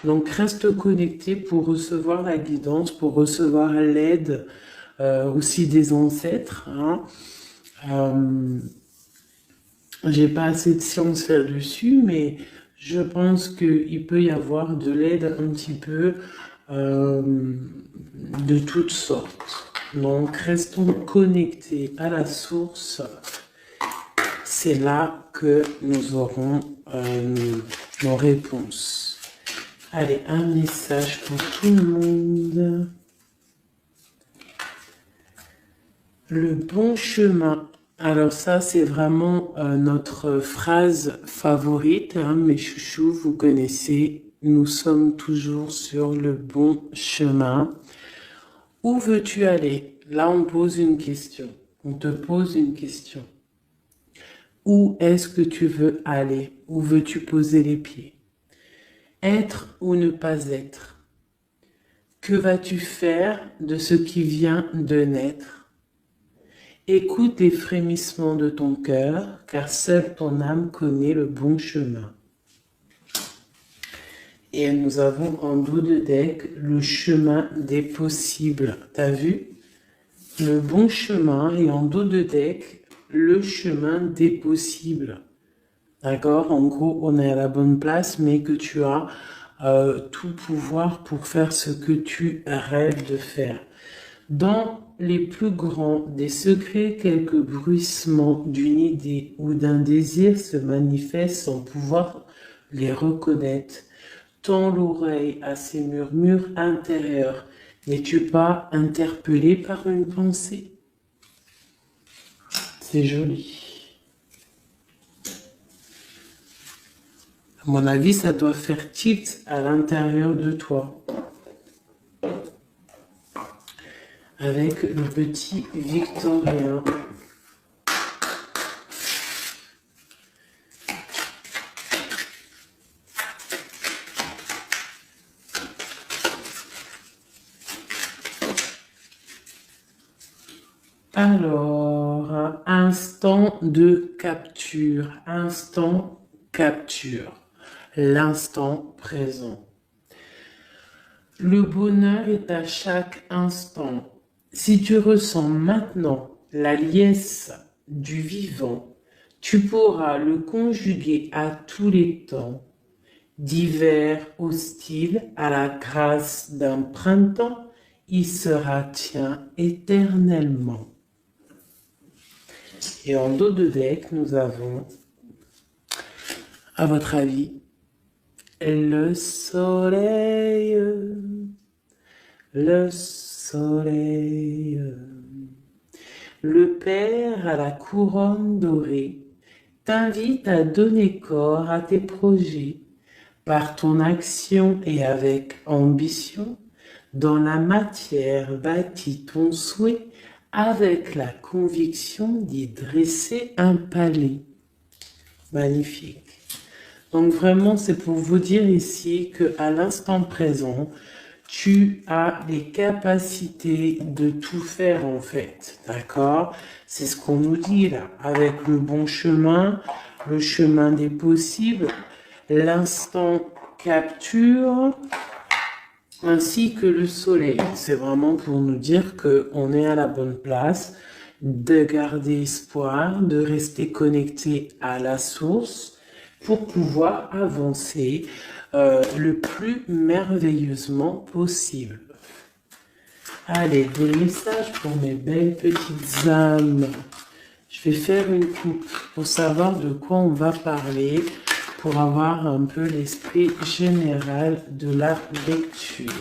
Donc, reste connecté pour recevoir la guidance, pour recevoir l'aide aussi des ancêtres. Hein. J'ai pas assez de science là-dessus, mais je pense qu'il peut y avoir de l'aide un petit peu de toutes sortes. Donc, restons connectés à la source. C'est là que nous aurons nos réponses. Allez, un message pour tout le monde. Le bon chemin. Alors ça, c'est vraiment notre phrase favorite, hein, mes chouchous, vous connaissez. Nous sommes toujours sur le bon chemin. Où veux-tu aller? Là, on pose une question. On te pose une question. Où est-ce que tu veux aller? Où veux-tu poser les pieds? Être ou ne pas être? Que vas-tu faire de ce qui vient de naître? Écoute les frémissements de ton cœur, car seule ton âme connaît le bon chemin. Et nous avons en dos de deck le chemin des possibles. T'as vu? Le bon chemin et en dos de deck le chemin des possibles. D'accord? En gros, on est à la bonne place, mais que tu as tout pouvoir pour faire ce que tu rêves de faire. Dans les plus grands des secrets, quelques bruissements d'une idée ou d'un désir se manifestent sans pouvoir les reconnaître. Tends l'oreille à ces murmures intérieurs. N'es-tu pas interpellé par une pensée? C'est joli. À mon avis, ça doit faire tilt à l'intérieur de toi. Avec le petit Victorien. Alors, instant de capture, l'instant présent. Le bonheur est à chaque instant. Si tu ressens maintenant la liesse du vivant, tu pourras le conjuguer à tous les temps, d'hiver hostile à la grâce d'un printemps, il sera tien éternellement. Et en dos de deck, nous avons, à votre avis, le soleil, le soleil, le Père à la couronne dorée t'invite à donner corps à tes projets par ton action et avec ambition. Dans la matière bâtis ton souhait avec la conviction d'y dresser un palais. Magnifique. Donc vraiment, c'est pour vous dire ici qu'à l'instant présent, tu as les capacités de tout faire en fait. D'accord? C'est ce qu'on nous dit là. Avec le bon chemin, le chemin des possibles, l'instant capture, ainsi que le soleil. C'est vraiment pour nous dire qu'on est à la bonne place, de garder espoir, de rester connecté à la source pour pouvoir avancer le plus merveilleusement possible. Allez, des messages pour mes belles petites âmes. Je vais faire une coupe pour savoir de quoi on va parler, pour avoir un peu l'esprit général de la lecture.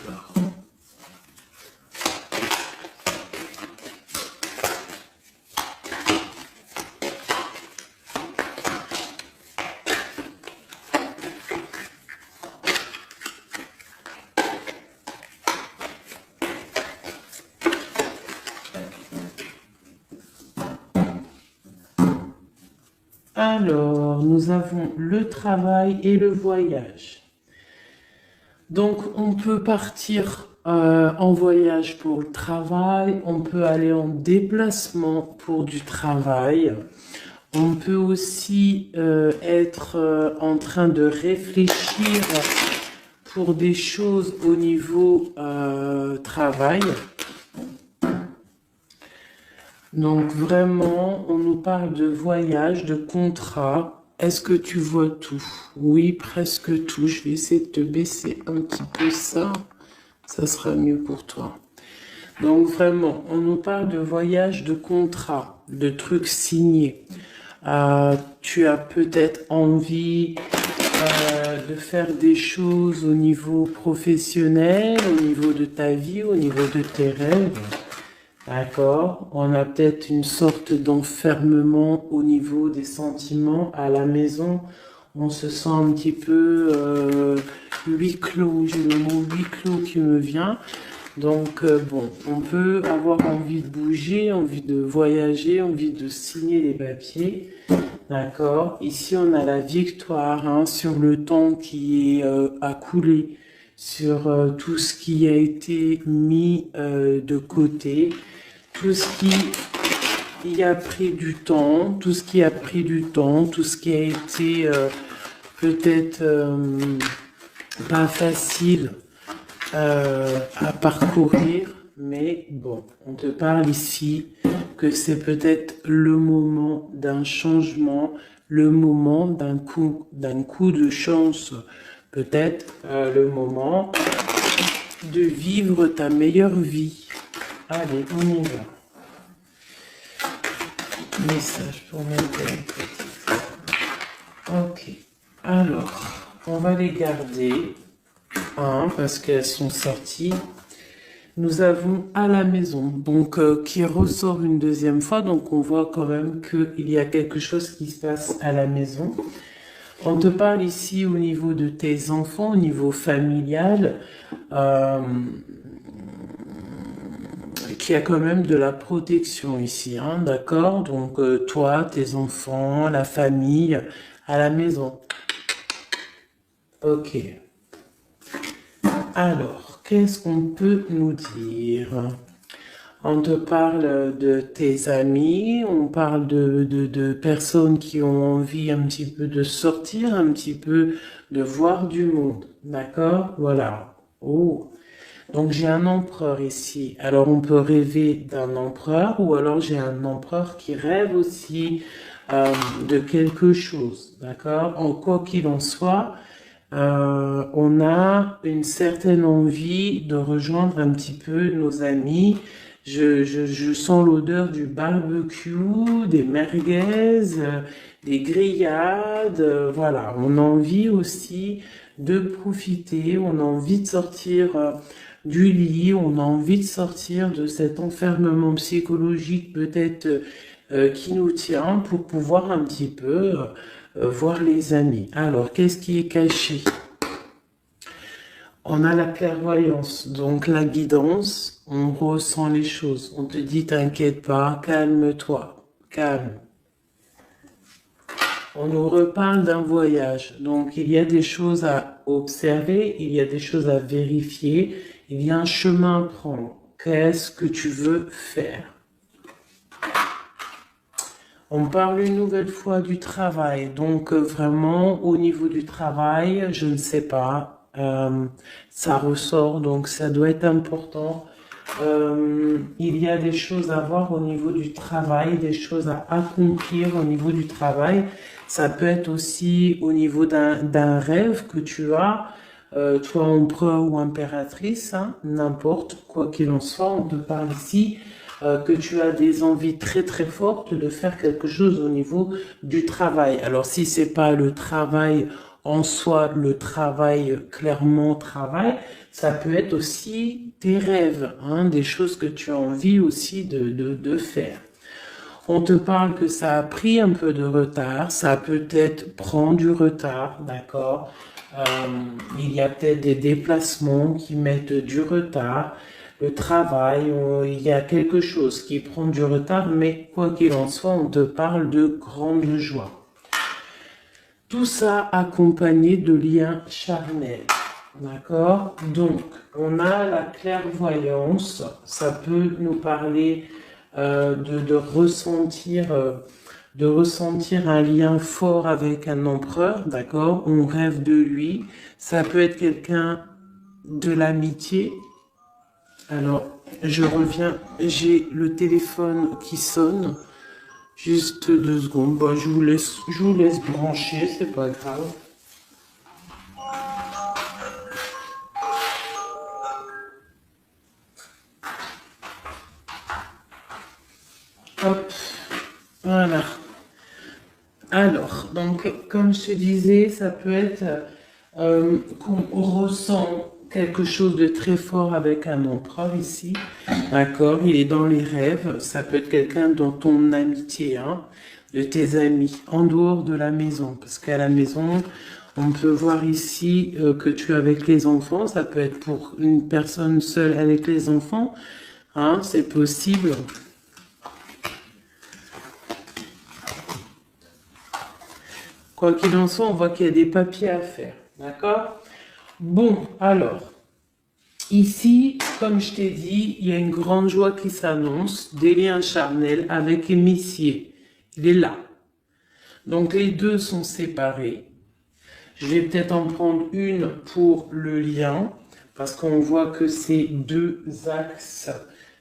Alors, nous avons le travail et le voyage. Donc, on peut partir en voyage pour le travail, on peut aller en déplacement pour du travail, on peut aussi être en train de réfléchir pour des choses au niveau travail. Donc vraiment, on nous parle de voyage, de contrat. Est-ce que tu vois tout? Oui, presque tout. Je vais essayer de te baisser un petit peu ça. Ça sera mieux pour toi. Donc vraiment, on nous parle de voyage, de contrat, de trucs signés. Tu as peut-être envie de faire des choses au niveau professionnel, au niveau de ta vie, au niveau de tes rêves. D'accord? On a peut-être une sorte d'enfermement au niveau des sentiments à la maison. On se sent un petit peu huis clos. J'ai le mot huis clos qui me vient. Donc bon, on peut avoir envie de bouger, envie de voyager, envie de signer les papiers. D'accord? Ici, on a la victoire hein, sur le temps qui est à couler, sur tout ce qui a été mis de côté, tout ce qui a pris du temps, tout ce qui a pris du temps, tout ce qui a été peut-être pas facile à parcourir, mais bon, on te parle ici que c'est peut-être le moment d'un changement, le moment d'un coup de chance, peut-être le moment de vivre ta meilleure vie. Allez, on y va. Message pour mes Ok. Alors, on va les garder parce qu'elles sont sorties. Nous avons à la maison, donc qui ressort une deuxième fois, donc on voit quand même qu'il y a quelque chose qui se passe à la maison. On te parle ici au niveau de tes enfants, au niveau familial, qu'il y a quand même de la protection ici, hein, d'accord? Donc toi, tes enfants, la famille, à la maison. Ok. Alors, qu'est-ce qu'on peut nous dire? On te parle de tes amis, on parle de personnes qui ont envie un petit peu de sortir, un petit peu de voir du monde. D'accord? Voilà. Oh. Donc j'ai un empereur ici. Alors on peut rêver d'un empereur ou alors j'ai un empereur qui rêve aussi de quelque chose. D'accord? En quoi qu'il en soit, on a une certaine envie de rejoindre un petit peu nos amis. Je sens l'odeur du barbecue, des merguez, des grillades. Voilà, on a envie aussi de profiter, on a envie de sortir du lit, on a envie de sortir de cet enfermement psychologique peut-être qui nous tient pour pouvoir un petit peu voir les amis. Alors, qu'est-ce qui est caché? On a la clairvoyance, donc la guidance, on ressent les choses. On te dit, t'inquiète pas, calme-toi, calme. On nous reparle d'un voyage, donc il y a des choses à observer, il y a des choses à vérifier, il y a un chemin à prendre. Qu'est-ce que tu veux faire? On parle une nouvelle fois du travail, donc vraiment au niveau du travail, je ne sais pas, ça ressort, donc ça doit être important. Il y a des choses à voir au niveau du travail, des choses à accomplir au niveau du travail. Ça peut être aussi au niveau d'un rêve que tu as, toi empereur ou impératrice, hein, n'importe quoi qu'il en soit, on te parle ici que tu as des envies très très fortes de faire quelque chose au niveau du travail. Alors si c'est pas le travail en soi, le travail clairement travail, ça peut être aussi tes rêves, hein, des choses que tu as envie aussi de faire. On te parle que ça a pris un peu de retard, ça peut-être prend du retard, d'accord? Il y a peut-être des déplacements qui mettent du retard. Le travail, il y a quelque chose qui prend du retard, mais quoi qu'il en soit, on te parle de grande joie. Tout ça accompagné de liens charnels. D'accord? Donc, on a la clairvoyance. Ça peut nous parler de ressentir un lien fort avec un empereur. D'accord? On rêve de lui. Ça peut être quelqu'un de l'amitié. Alors, je reviens, j'ai le téléphone qui sonne. Juste 2 secondes. Bon, je vous laisse brancher, c'est pas grave. Hop, voilà. Alors, donc, comme je te disais, ça peut être qu'on ressent quelque chose de très fort avec un empereur ici, d'accord? Il est dans les rêves, ça peut être quelqu'un dans ton amitié, hein, de tes amis, en dehors de la maison, parce qu'à la maison, on peut voir ici que tu es avec les enfants, ça peut être pour une personne seule avec les enfants, hein, c'est possible. Quoi qu'il en soit, on voit qu'il y a des papiers à faire, d'accord? Bon, alors, ici, comme je t'ai dit, il y a une grande joie qui s'annonce, des liens charnels avec Emissier. Il est là. Donc les deux sont séparés. Je vais peut-être en prendre une pour le lien, parce qu'on voit que c'est 2 axes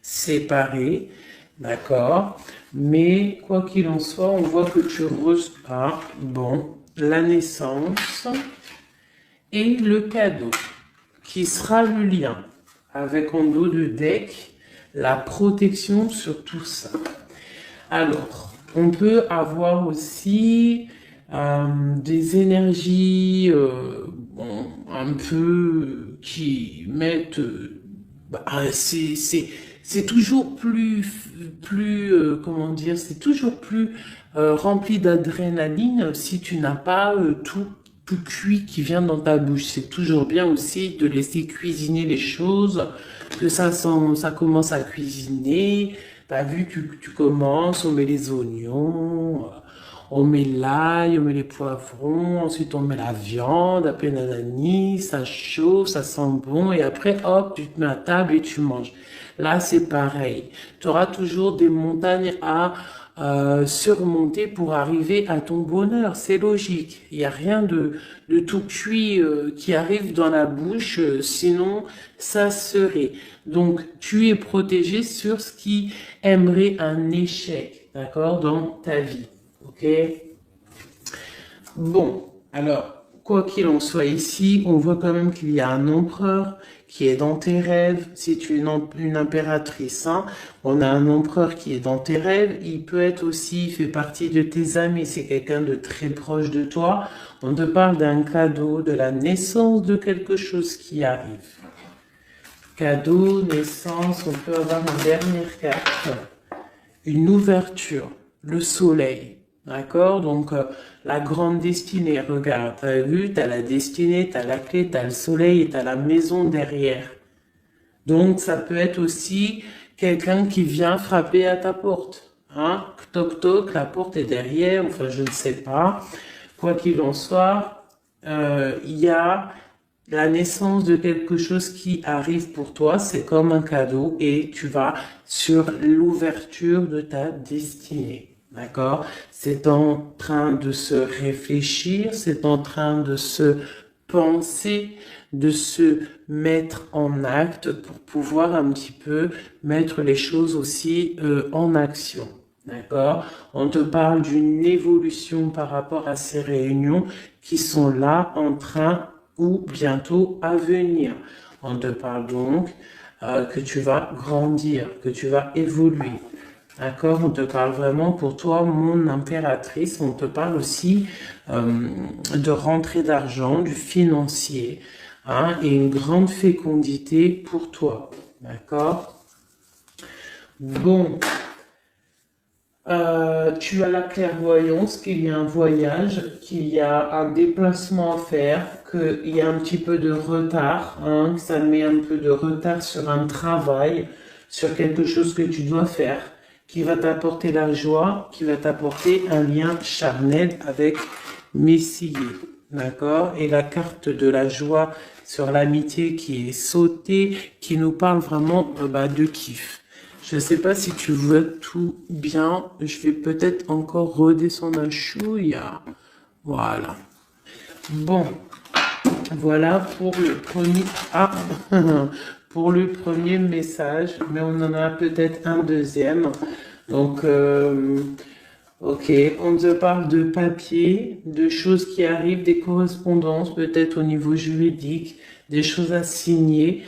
séparés, d'accord? Mais quoi qu'il en soit, on voit que tu reçois, bon, la naissance et le cadeau, qui sera le lien, avec en dos de deck, la protection sur tout ça. Alors, on peut avoir aussi des énergies bon, un peu qui mettent... bah, c'est toujours comment dire, c'est toujours plus rempli d'adrénaline si tu n'as pas tout cuit qui vient dans ta bouche. C'est toujours bien aussi de laisser cuisiner les choses, que ça commence à cuisiner. T'as vu, tu commences, on met les oignons, on met l'ail, on met les poivrons, ensuite on met la viande, après nanani, ça chauffe, ça sent bon, et après, hop, tu te mets à table et tu manges. Là, c'est pareil. Tu auras toujours des montagnes à surmonter pour arriver à ton bonheur. C'est logique. Il n'y a rien de tout cuit qui arrive dans la bouche, sinon ça serait. Donc, tu es protégé sur ce qui aimerait un échec, d'accord, dans ta vie. Ok? Bon, alors, quoi qu'il en soit ici, on voit quand même qu'il y a un empereur qui est dans tes rêves. Si tu es une impératrice, hein, on a un empereur qui est dans tes rêves. Il peut être aussi, il fait partie de tes amis. C'est quelqu'un de très proche de toi. On te parle d'un cadeau, de la naissance de quelque chose qui arrive. Cadeau, naissance, on peut avoir une dernière carte. Une ouverture, le soleil. D'accord? Donc, la grande destinée, regarde, t'as vu, t'as la destinée, t'as la clé, t'as le soleil et t'as la maison derrière. Donc, ça peut être aussi quelqu'un qui vient frapper à ta porte. Hein? Toc toc, la porte est derrière, enfin, je ne sais pas. Quoi qu'il en soit, il y a la naissance de quelque chose qui arrive pour toi, c'est comme un cadeau et tu vas sur l'ouverture de ta destinée. D'accord? C'est en train de se réfléchir, c'est en train de se penser, de se mettre en acte pour pouvoir un petit peu mettre les choses aussi en action. D'accord? On te parle d'une évolution par rapport à ces réunions qui sont là en train ou bientôt à venir. On te parle donc que tu vas grandir, que tu vas évoluer. D'accord? On te parle vraiment pour toi, mon impératrice. On te parle aussi de rentrée d'argent, du financier, hein, et une grande fécondité pour toi. D'accord? Bon. Tu as la clairvoyance qu'il y a un voyage, qu'il y a un déplacement à faire, qu'il y a un petit peu de retard, hein, que ça met un peu de retard sur un travail, sur quelque chose que tu dois faire, qui va t'apporter la joie, qui va t'apporter un lien charnel avec Messier. D'accord? Et la carte de la joie sur l'amitié qui est sautée, qui nous parle vraiment de kiff. Je ne sais pas si tu vois tout bien. Je vais peut-être encore redescendre un chouïa. Voilà. Bon. Voilà pour le premier, pour le premier message, mais on en a peut-être un deuxième. Donc, ok, on te parle de papier, de choses qui arrivent, des correspondances, peut-être au niveau juridique, des choses à signer.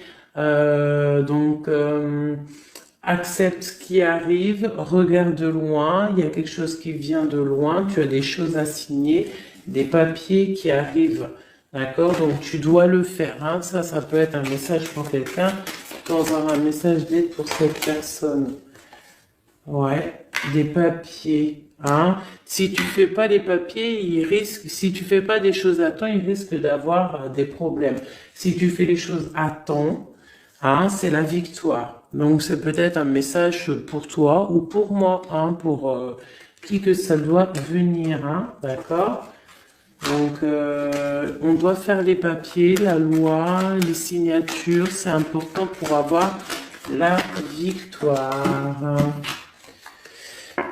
Accepte ce qui arrive, regarde de loin, il y a quelque chose qui vient de loin, tu as des choses à signer, des papiers qui arrivent. D'accord? Donc tu dois le faire. Hein. Ça peut être un message pour quelqu'un. Tu peux avoir un message d'aide pour cette personne. Ouais, des papiers. Hein. Si tu fais pas les papiers, si tu fais pas des choses à temps, il risque d'avoir des problèmes. Si tu fais les choses à temps, hein, c'est la victoire. Donc c'est peut-être un message pour toi ou pour moi, hein, pour qui que ça doit venir, hein, d'accord? Donc on doit faire les papiers, la loi, les signatures, c'est important pour avoir la victoire.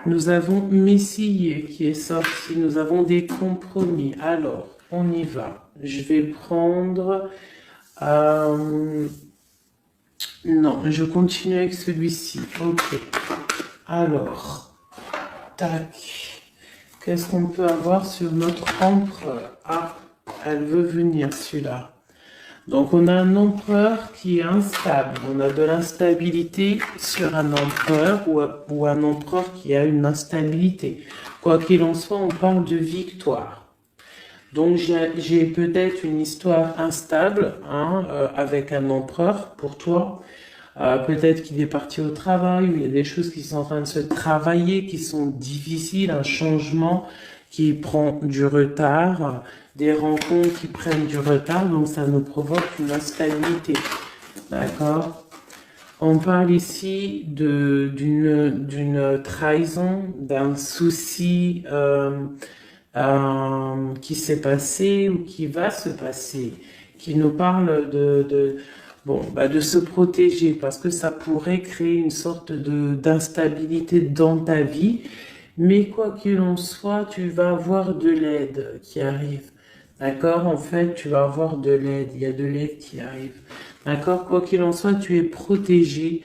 Nous avons Messie qui est sorti, nous avons des compromis. Alors, on y va. Je vais prendre... non, je continue avec celui-ci. Ok. Alors, tac. Qu'est-ce qu'on peut avoir sur notre empereur? Ah, elle veut venir, celui-là. Donc, on a un empereur qui est instable. On a de l'instabilité sur un empereur ou un empereur qui a une instabilité. Quoi qu'il en soit, on parle de victoire. Donc, j'ai peut-être une histoire instable hein, avec un empereur pour toi. Peut-être qu'il est parti au travail, ou il y a des choses qui sont en train de se travailler, qui sont difficiles, un changement qui prend du retard, des rencontres qui prennent du retard, donc ça nous provoque une instabilité. D'accord? On parle ici d'une trahison, d'un souci qui s'est passé ou qui va se passer, qui nous parle de se protéger parce que ça pourrait créer une sorte d'instabilité dans ta vie. Mais quoi qu'il en soit, tu vas avoir de l'aide qui arrive. D'accord? En fait, tu vas avoir de l'aide. Il y a de l'aide qui arrive. D'accord? Quoi qu'il en soit, tu es protégé.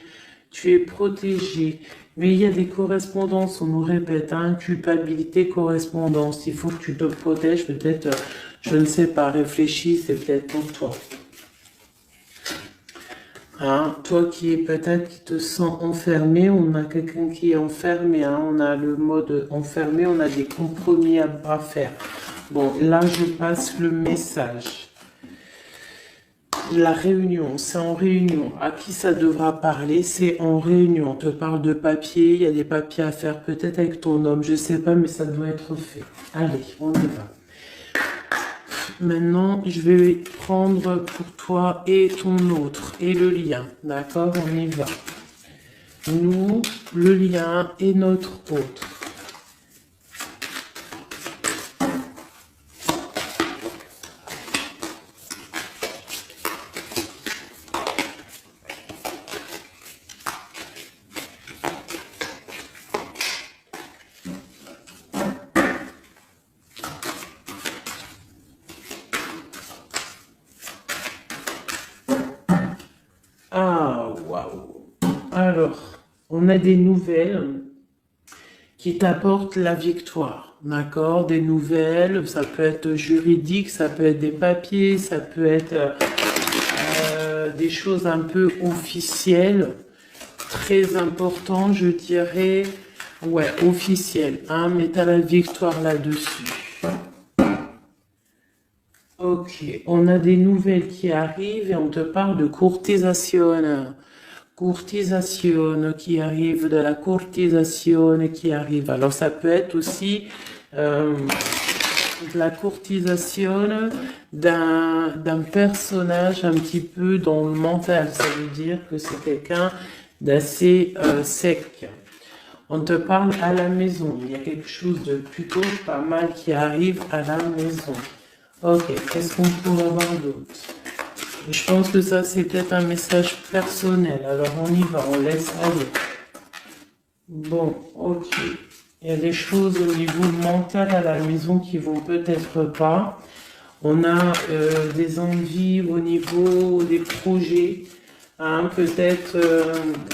Tu es protégé. Mais il y a des correspondances, on nous répète, hein, culpabilité, correspondance. Il faut que tu te protèges. Peut-être, je ne sais pas, réfléchis, c'est peut-être pour toi. Hein, toi qui peut-être qui te sens enfermé, on a quelqu'un qui est enfermé, hein, on a le mode enfermé, on a des compromis à faire. Bon, là je passe le message. La réunion, c'est en réunion. À qui ça devra parler? C'est en réunion. On te parle de papier, il y a des papiers à faire peut-être avec ton homme, je sais pas, mais ça doit être fait. Allez, on y va. Maintenant, je vais prendre pour toi et ton autre, et le lien. D'accord? On y va. Nous, le lien et notre autre. Ah, waouh. Alors, on a des nouvelles qui t'apportent la victoire. D'accord? Des nouvelles, ça peut être juridique, ça peut être des papiers, ça peut être des choses un peu officielles, très important, je dirais. Ouais, officielles, hein, mais t'as la victoire là-dessus. Ok, on a des nouvelles qui arrivent et on te parle de courtisation. Courtisation qui arrive, de la courtisation qui arrive. Alors ça peut être aussi de la courtisation d'un personnage un petit peu dans le mental. Ça veut dire que c'est quelqu'un d'assez sec. On te parle à la maison. Il y a quelque chose de plutôt pas mal qui arrive à la maison. Ok, qu'est-ce qu'on pourrait avoir d'autre? Je pense que ça, c'est peut-être un message personnel. Alors, on y va, on laisse aller. Bon, ok. Il y a des choses au niveau mental à la maison qui vont peut-être pas. On a des envies au niveau des projets, hein, peut-être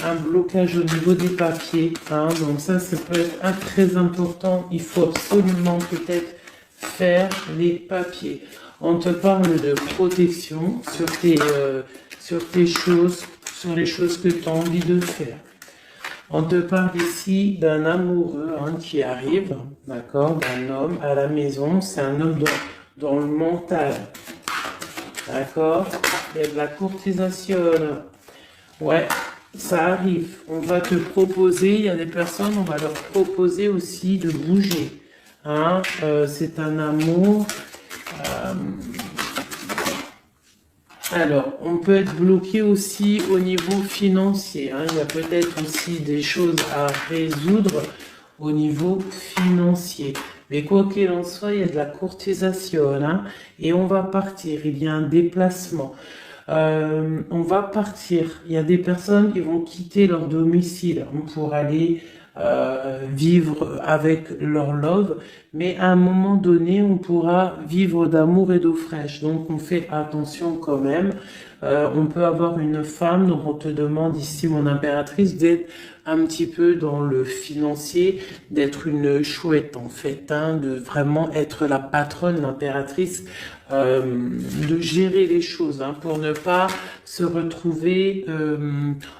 un blocage au niveau des papiers. Hein, donc ça peut être très important. Il faut absolument peut-être faire les papiers. On te parle de protection sur tes choses, sur les choses que tu as envie de faire. On te parle ici d'un amoureux qui arrive, d'accord, d'un homme à la maison. C'est un homme dans le mental, d'accord. Il y a de la courtisation. Ouais, ça arrive. On va te proposer, il y a des personnes, on va leur proposer aussi de bouger. Hein, c'est un amour. Alors, on peut être bloqué aussi au niveau financier. Hein. Il y a peut-être aussi des choses à résoudre au niveau financier. Mais quoi qu'il en soit, il y a de la courtisation. Hein, et on va partir. Il y a un déplacement. On va partir. Il y a des personnes qui vont quitter leur domicile pour aller vivre avec leur love, mais à un moment donné, on pourra vivre d'amour et d'eau fraîche. Donc, on fait attention quand même. On peut avoir une femme, donc on te demande ici, mon impératrice, d'être un petit peu dans le financier, d'être une chouette en fait, hein, de vraiment être la patronne, l'impératrice, de gérer les choses, hein, pour ne pas se retrouver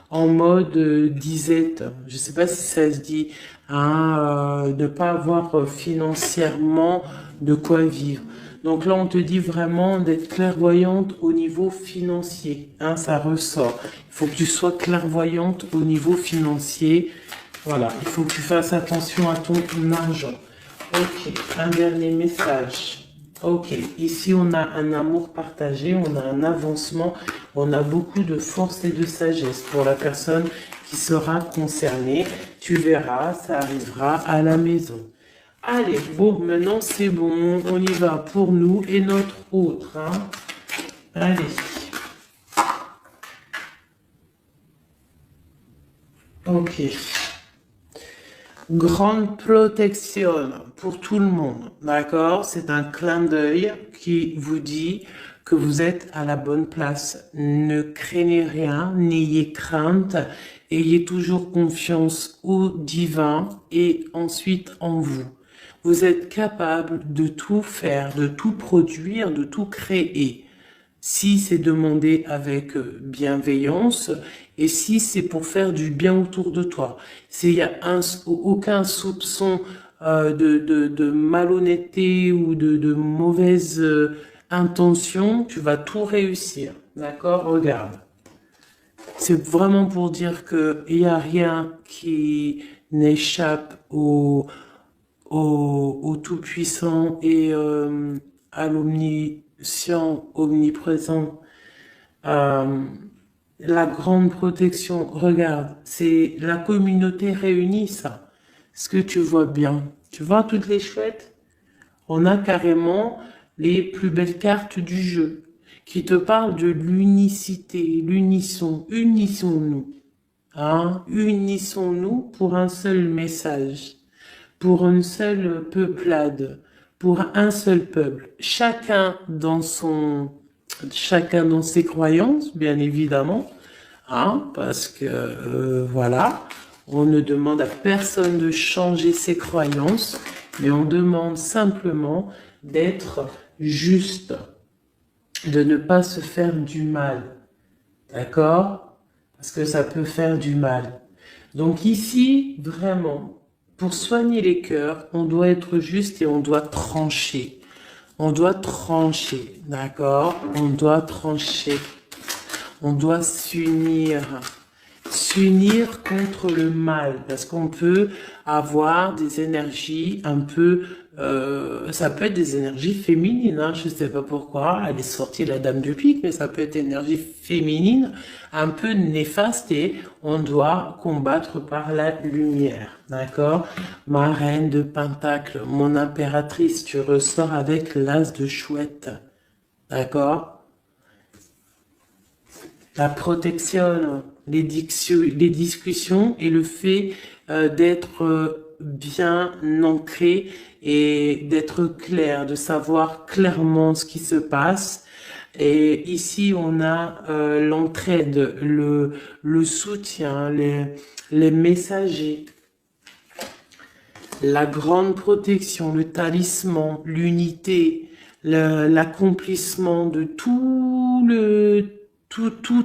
en mode disette. Je sais pas si ça se dit, hein, ne pas avoir financièrement de quoi vivre. Donc là, on te dit vraiment d'être clairvoyante au niveau financier. Hein, ça ressort. Il faut que tu sois clairvoyante au niveau financier. Voilà, il faut que tu fasses attention à ton argent. Ok, un dernier message. Ok, ici on a un amour partagé, on a un avancement, on a beaucoup de force et de sagesse pour la personne qui sera concernée. Tu verras, ça arrivera à la maison. Allez, bon, maintenant c'est bon, on y va pour nous et notre autre. Hein. Allez. Ok. Grande protection pour tout le monde, d'accord? C'est un clin d'œil qui vous dit que vous êtes à la bonne place. Ne craignez rien, n'ayez crainte, ayez toujours confiance au divin et ensuite en vous. Vous êtes capable de tout faire, de tout produire, de tout créer. Si c'est demandé avec bienveillance et si c'est pour faire du bien autour de toi. S'il y a aucun soupçon de malhonnêteté ou de mauvaise intention, tu vas tout réussir. D'accord? Regarde. C'est vraiment pour dire que il n'y a rien qui n'échappe au Tout-Puissant et à l'omniscient, omniprésent, la grande protection. Regarde, c'est la communauté réunie, ça. Est-ce que tu vois bien? Tu vois toutes les chouettes? On a carrément les plus belles cartes du jeu qui te parlent de l'unicité, l'unisson. Unissons-nous. Hein? Unissons-nous pour un seul message, pour une seule peuplade, pour un seul peuple. Chacun dans ses croyances, bien évidemment, hein, parce que voilà, on ne demande à personne de changer ses croyances, mais on demande simplement d'être juste, de ne pas se faire du mal, d'accord? Parce que ça peut faire du mal. Donc ici, vraiment, pour soigner les cœurs, on doit être juste et on doit trancher. On doit trancher, d'accord? On doit trancher. On doit s'unir. S'unir contre le mal. Parce qu'on peut avoir des énergies un peu... ça peut être des énergies féminines. Hein, je ne sais pas pourquoi. Elle est sortie la dame du pique, mais ça peut être énergie féminine un peu néfaste et on doit combattre par la lumière. D'accord? Ma reine de Pentacle, mon impératrice, tu ressors avec l'as de chouette. D'accord? La protection, les discussions et le fait d'être bien ancré et d'être clair, de savoir clairement ce qui se passe. Et ici, on a l'entraide, le soutien, les messagers, la grande protection, le talisman, l'unité, l'accomplissement de tout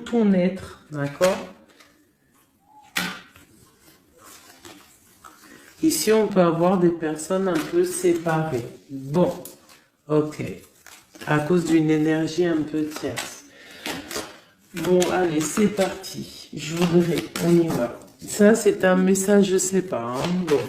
ton être, d'accord? Ici, on peut avoir des personnes un peu séparées. Bon, ok. À cause d'une énergie un peu tierce. Bon, allez, c'est parti. Je voudrais, on y va. Ça, c'est un message, je sais pas. Hein. Bon.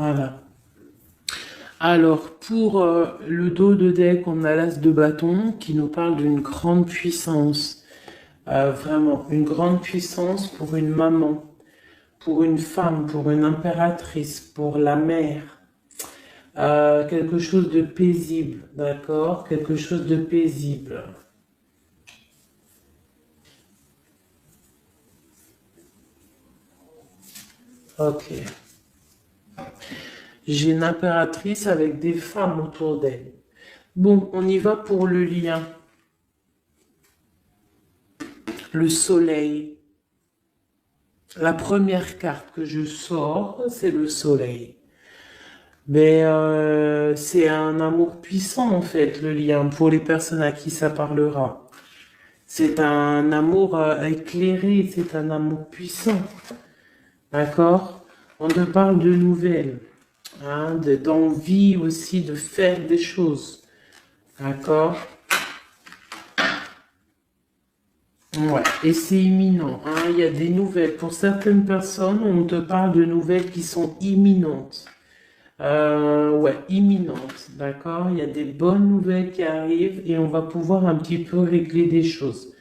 Voilà. Alors, pour le dos de deck, on a l'as de bâton qui nous parle d'une grande puissance. Vraiment, une grande puissance pour une maman, pour une femme, pour une impératrice, pour la mère. Quelque chose de paisible, d'accord? Quelque chose de paisible. Ok. J'ai une impératrice avec des femmes autour d'elle. Bon, on y va pour le lien. Le soleil. La première carte que je sors, c'est le soleil. Mais c'est un amour puissant en fait, le lien, pour les personnes à qui ça parlera. C'est un amour éclairé, c'est un amour puissant. D'accord? On te parle de nouvelles, hein, d'envie aussi de faire des choses. D'accord? Ouais, et c'est imminent, hein, il y a des nouvelles. Pour certaines personnes, on te parle de nouvelles qui sont imminentes. Ouais, imminentes, d'accord? Il y a des bonnes nouvelles qui arrivent et on va pouvoir un petit peu régler des choses.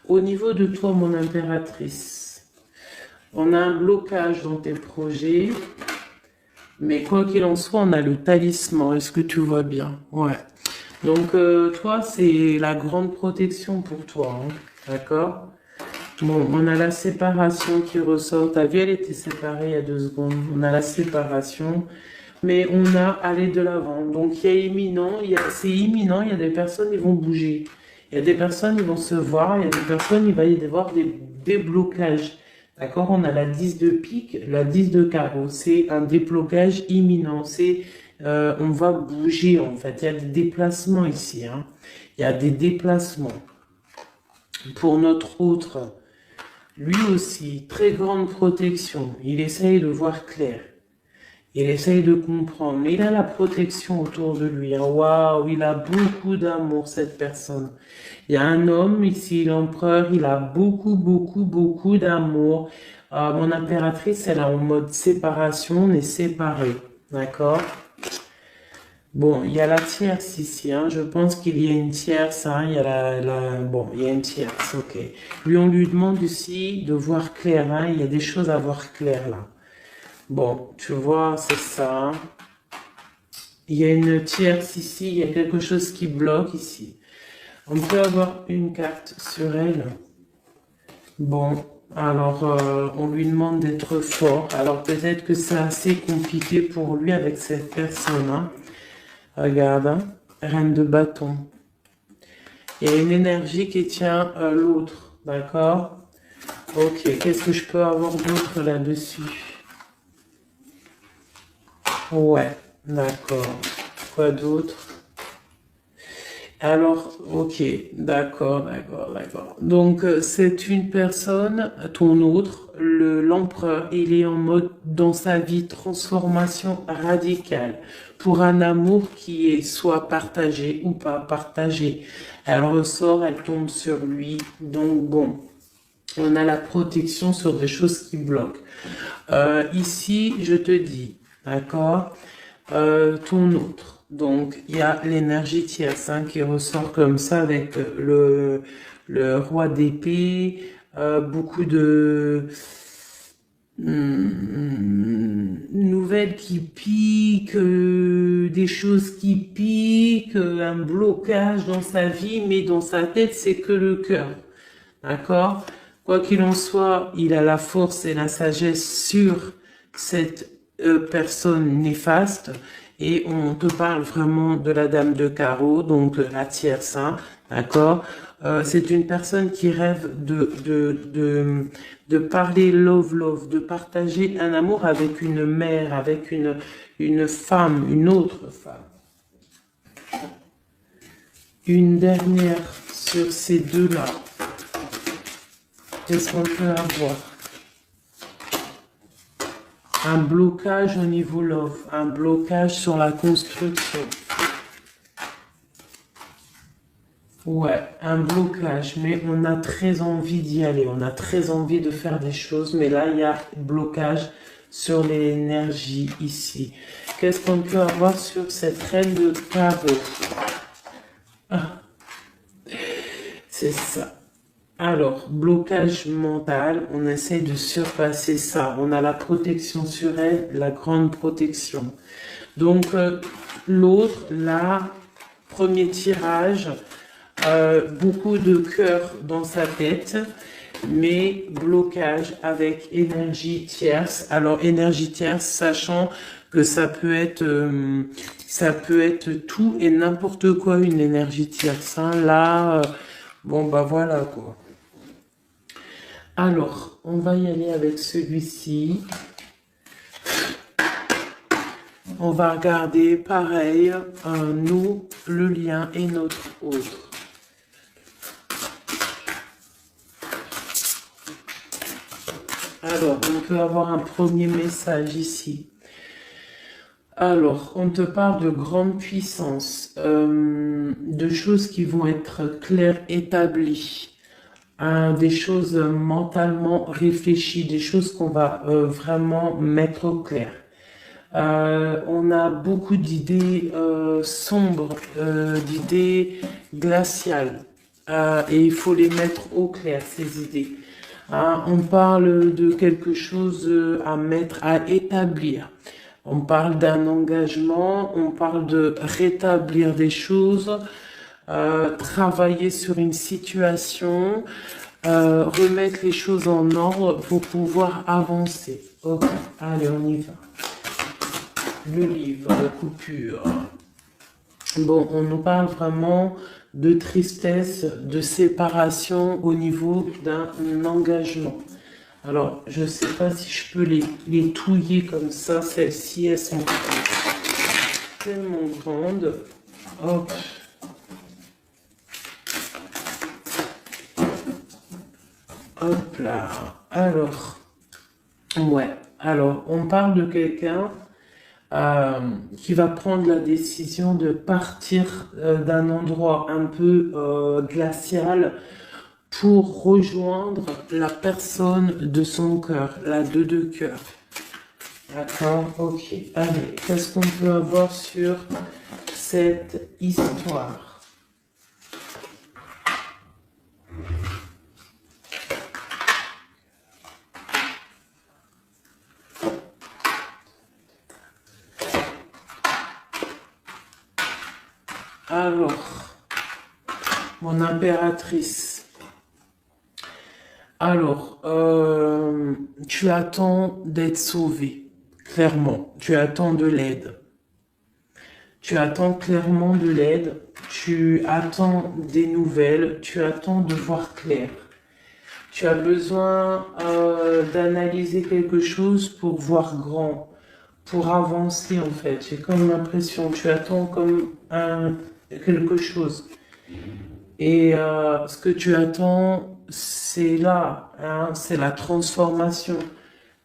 Au niveau de toi, mon impératrice, on a un blocage dans tes projets, mais quoi qu'il en soit, on a le talisman. Est-ce que tu vois bien? Ouais. Donc, toi, c'est la grande protection pour toi, hein, d'accord? Bon, on a la séparation qui ressort. Ta vie, elle était séparée il y a 2 secondes. On a la séparation, mais on a aller de l'avant. Donc, il y a imminent, c'est imminent, il y a des personnes qui vont bouger. Il y a des personnes qui vont se voir, il y a des personnes, il va y avoir des déblocages. D'accord? On a la 10 de pique, la 10 de carreau. C'est un déblocage imminent. On va bouger, en fait. Il y a des déplacements ici, hein. Il y a des déplacements. Pour notre autre, lui aussi, très grande protection. Il essaye de voir clair. Il essaye de comprendre. Mais il a la protection autour de lui. Hein. Waouh, il a beaucoup d'amour, cette personne. Il y a un homme ici, l'empereur, il a beaucoup, beaucoup, beaucoup d'amour. Mon impératrice, elle est en mode séparation, on est séparés. D'accord? Bon, il y a la tierce ici, hein. Je pense qu'il y a une tierce, hein. Il y a bon, il y a une tierce, ok. Lui, on lui demande aussi de voir clair, hein. Il y a des choses à voir clair, là. Bon, tu vois, c'est ça. Il y a une tierce ici, il y a quelque chose qui bloque ici. On peut avoir une carte sur elle. Bon, alors on lui demande d'être fort. Alors peut-être que c'est assez compliqué pour lui avec cette personne, hein. Regarde, hein. Reine de bâton. Il y a une énergie qui tient l'autre, d'accord? Ok, qu'est-ce que je peux avoir d'autre là-dessus? Ouais, d'accord. Quoi d'autre? Alors, ok, d'accord, d'accord, d'accord. Donc, c'est une personne, ton autre, l'empereur, il est en mode dans sa vie transformation radicale pour un amour qui est soit partagé ou pas partagé. Elle ressort, elle tombe sur lui. Donc, bon, on a la protection sur des choses qui bloquent. Ici, je te dis, d'accord, ton autre. Donc, il y a l'énergie tierce hein, qui ressort comme ça avec le roi d'épée, beaucoup de nouvelles qui piquent, des choses qui piquent, un blocage dans sa vie, mais dans sa tête, c'est que le cœur. D'accord? Quoi qu'il en soit, il a la force et la sagesse sur cette personne néfaste et on te parle vraiment de la dame de carreau, donc la tierce, hein, d'accord? C'est une personne qui rêve de parler love, de partager un amour avec une mère, avec une femme, une autre femme. Une dernière sur ces deux-là. Qu'est-ce qu'on peut avoir? Un blocage au niveau love, un blocage sur la construction. Ouais, un blocage, mais on a très envie d'y aller, on a très envie de faire des choses, mais là, il y a blocage sur l'énergie ici. Qu'est-ce qu'on peut avoir sur cette reine de carreau? Ah, c'est ça. Alors, blocage mental, on essaie de surpasser ça. On a la protection sur elle, la grande protection. Donc, l'autre, là, premier tirage, beaucoup de cœur dans sa tête, mais blocage avec énergie tierce. Alors, énergie tierce, sachant que ça peut être tout et n'importe quoi, une énergie tierce. Hein. Là, bon, bah voilà quoi. Alors, on va y aller avec celui-ci. On va regarder, pareil, nous, le lien et notre autre. Alors, on peut avoir un premier message ici. Alors, on te parle de grande puissance, de choses qui vont être claires, établies. Des choses mentalement réfléchies, des choses qu'on va vraiment mettre au clair. On a beaucoup d'idées sombres, d'idées glaciales, et il faut les mettre au clair, ces idées. On parle de quelque chose à mettre, à établir. On parle d'un engagement, on parle de rétablir des choses, travailler sur une situation, remettre les choses en ordre pour pouvoir avancer. Ok, allez, on y va. Le livre de coupure. Bon, on nous parle vraiment de tristesse, de séparation au niveau d'un engagement. Alors, je ne sais pas si je peux les touiller comme ça. Celles-ci, elles sont tellement grandes. Hop. Hop là. Alors, ouais. Alors, on parle de quelqu'un qui va prendre la décision de partir d'un endroit un peu glacial pour rejoindre la personne de son cœur, la deux de cœur. D'accord, ok. Allez, qu'est-ce qu'on peut avoir sur cette histoire? Alors, mon impératrice. Alors, tu attends d'être sauvé, clairement. Tu attends de l'aide. Tu attends clairement de l'aide. Tu attends des nouvelles. Tu attends de voir clair. Tu as besoin d'analyser quelque chose pour voir grand, pour avancer en fait. J'ai comme l'impression, tu attends comme quelque chose. Et ce que tu attends, c'est là, hein, c'est la transformation.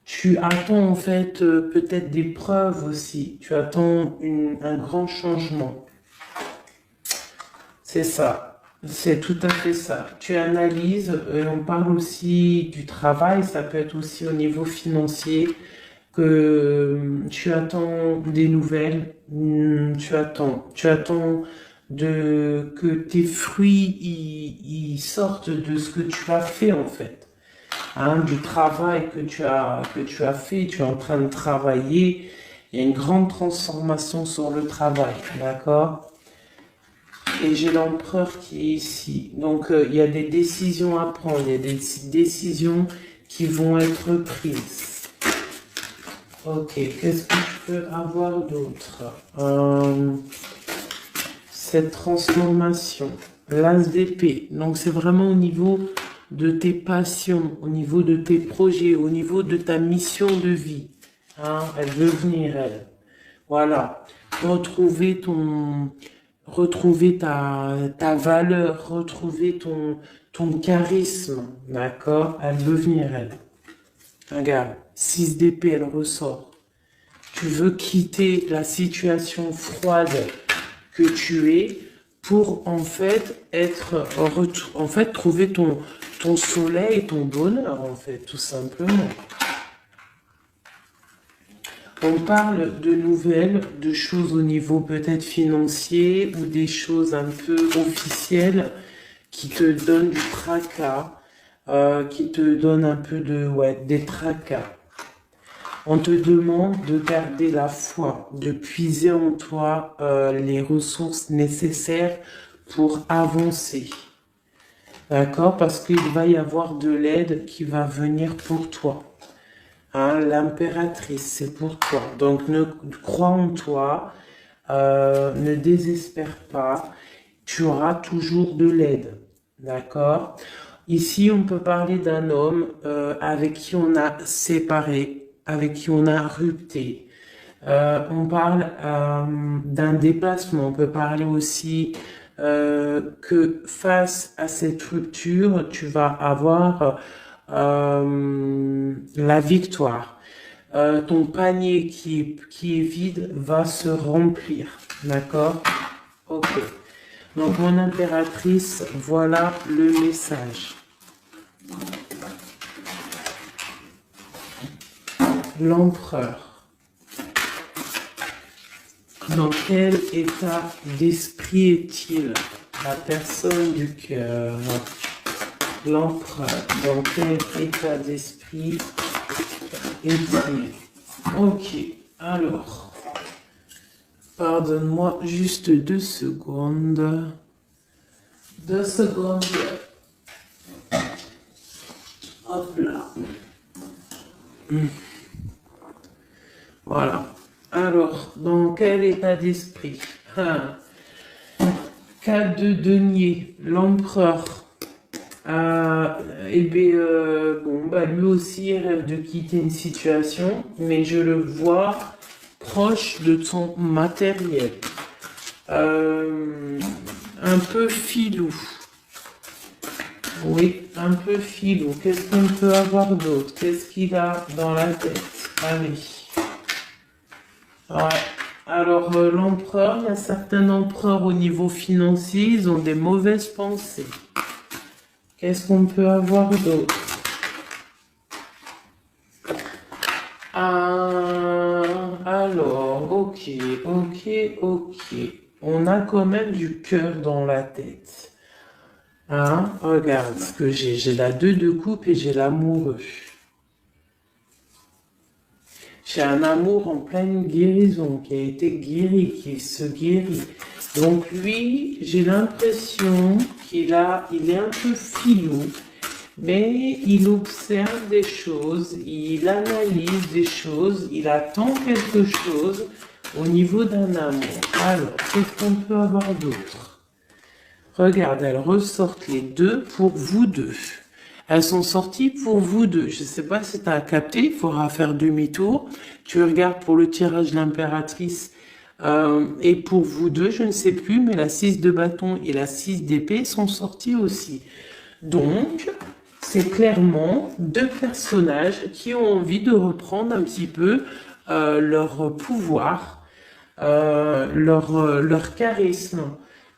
Tu attends en fait peut-être des preuves aussi. Tu attends un grand changement. C'est ça. C'est tout à fait ça. Tu analyses, on parle aussi du travail, ça peut être aussi au niveau financier, que tu attends des nouvelles, tu attends que tes fruits ils sortent de ce que tu as fait en fait, hein, du travail que tu as fait, tu es en train de travailler. Il y a une grande transformation sur le travail, d'accord? Et j'ai l'empereur qui est ici. Donc il y a des décisions à prendre, il y a des décisions qui vont être prises. Ok, qu'est-ce que je peux avoir d'autre? Cette transformation, l'as d'épée. Donc c'est vraiment au niveau de tes passions, au niveau de tes projets, au niveau de ta mission de vie. Hein, elle veut venir, elle. Voilà. Retrouver ta valeur, retrouver ton charisme. D'accord? Elle veut venir, elle. Regarde, 6 d'épée, elle ressort. Tu veux quitter la situation froide que tu es pour en fait trouver ton soleil, ton bonheur en fait, tout simplement. On parle de nouvelles, de choses au niveau peut-être financier ou des choses un peu officielles qui te donnent du tracas, qui te donnent un peu des tracas. On te demande de garder la foi, de puiser en toi les ressources nécessaires pour avancer. D'accord? Parce qu'il va y avoir de l'aide qui va venir pour toi. Hein, l'impératrice, c'est pour toi. Donc, crois en toi, ne désespère pas. Tu auras toujours de l'aide. D'accord? Ici, on peut parler d'un homme avec qui on a séparé, avec qui on a rupté. On parle d'un déplacement. On peut parler aussi que face à cette rupture, tu vas avoir la victoire. Ton panier qui est vide va se remplir. D'accord? Ok. Donc, mon impératrice, voilà le message. L'empereur. Dans quel état d'esprit est-il? La personne du cœur. L'empereur. Dans quel état d'esprit est-il? Ok. Alors, pardonne-moi juste 2 secondes. 2 secondes. Hop là. Voilà. Alors, dans quel état d'esprit? 4 de denier, l'empereur. Lui aussi il rêve de quitter une situation, mais je le vois proche de son matériel. Un peu filou. Oui, un peu filou. Qu'est-ce qu'on peut avoir d'autre? Qu'est-ce qu'il a dans la tête? Allez. Ouais. Alors, l'empereur, il y a certains empereurs au niveau financier, ils ont des mauvaises pensées. Qu'est-ce qu'on peut avoir d'autre? Alors, ok. On a quand même du cœur dans la tête. Hein? Regarde ce que j'ai. J'ai la 2 de coupe et j'ai l'amoureux. J'ai un amour en pleine guérison, qui a été guéri, qui se guérit. Donc lui, j'ai l'impression il est un peu filou, mais il observe des choses, il analyse des choses, il attend quelque chose au niveau d'un amour. Alors, qu'est-ce qu'on peut avoir d'autre? Regarde, elles ressortent les 2 pour vous deux. Elles sont sorties pour vous deux. Je ne sais pas si tu as capté, il faudra faire demi-tour. Tu regardes pour le tirage de l'impératrice Et pour vous deux, je ne sais plus, mais la 6 de bâton et la 6 d'épée sont sortis aussi. Donc, c'est clairement deux personnages qui ont envie de reprendre un petit peu leur pouvoir, leur charisme.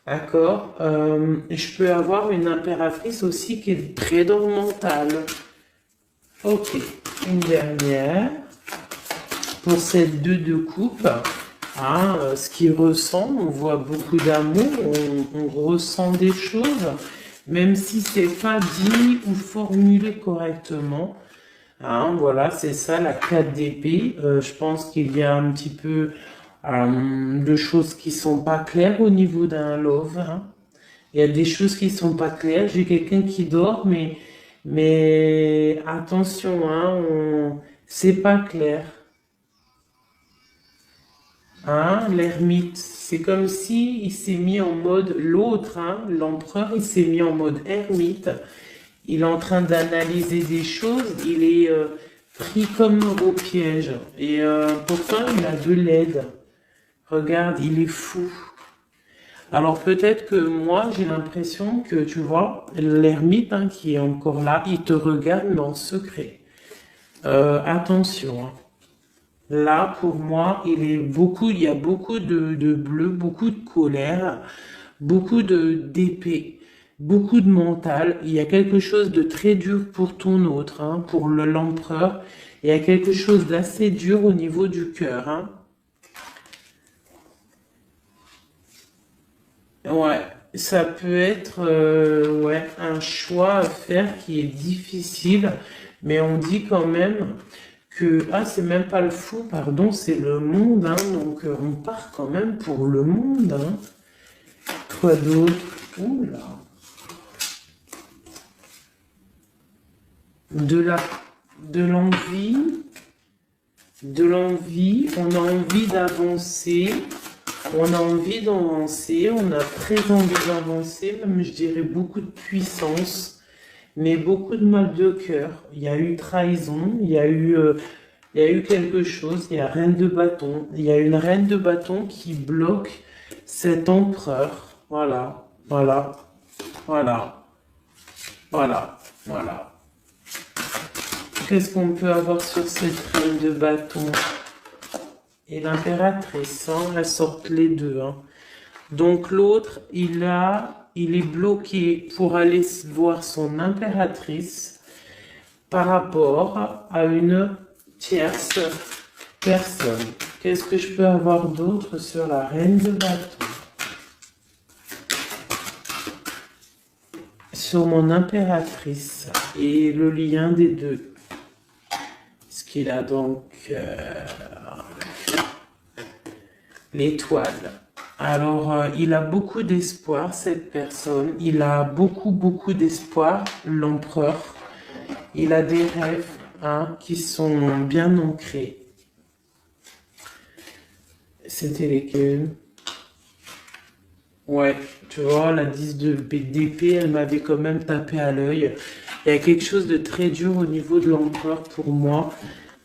D'accord. Je peux avoir une impératrice aussi qui est très dans le mental. Ok, une dernière pour cette 2 de coupe. Hein, ce qu'il ressent, on voit beaucoup d'amour, on ressent des choses, même si c'est pas dit ou formulé correctement. Hein, voilà, c'est ça la 4 d'épée. Je pense qu'il y a un petit peu de choses qui sont pas claires au niveau d'un love. Hein. Il y a des choses qui sont pas claires. J'ai quelqu'un qui dort, mais attention, hein, c'est pas clair. Hein, l'ermite, c'est comme si il s'est mis en mode l'autre, hein, l'empereur, il s'est mis en mode ermite. Il est en train d'analyser des choses. Il est pris comme au piège. Et pourtant, il a de l'aide. Regarde, il est fou. Alors peut-être que moi, j'ai l'impression que, tu vois, l'ermite hein, qui est encore là, il te regarde mais en secret. Attention. Hein. Là, pour moi, il y a beaucoup de bleu, beaucoup de colère, beaucoup d'épée, beaucoup de mental. Il y a quelque chose de très dur pour ton autre, hein, pour l'empereur. Il y a quelque chose d'assez dur au niveau du cœur. Hein. Ouais, ça peut être ouais, un choix à faire qui est difficile, mais on dit quand même que, ah, c'est même pas le fou, pardon, c'est le monde, hein, donc on part quand même pour le monde, hein. Quoi d'autre? Oula. De la, de l'envie, on a envie d'avancer, on a envie d'avancer, on a très envie d'avancer, même je dirais beaucoup de puissance, mais beaucoup de mal de cœur. Il y a eu trahison, il y a eu quelque chose, il y a reine de bâton, il y a une reine de bâton qui bloque cet empereur. Voilà, voilà, voilà, voilà, voilà. Qu'est-ce qu'on peut avoir sur cette reine de bâton? Et l'impératrice, hein, elles sortent les deux. Hein. Donc l'autre, il est bloqué pour aller voir son impératrice par rapport à une tierce personne. Qu'est-ce que je peux avoir d'autre sur la reine de bâton? Sur mon impératrice et le lien des deux. Ce qu'il a donc l'étoile. Alors, il a beaucoup d'espoir, cette personne. Il a beaucoup, beaucoup d'espoir, l'empereur. Il a des rêves hein, qui sont bien ancrés. C'était lesquels? Ouais, tu vois, la 10 d'épée, elle m'avait quand même tapé à l'œil. Il y a quelque chose de très dur au niveau de l'empereur pour moi,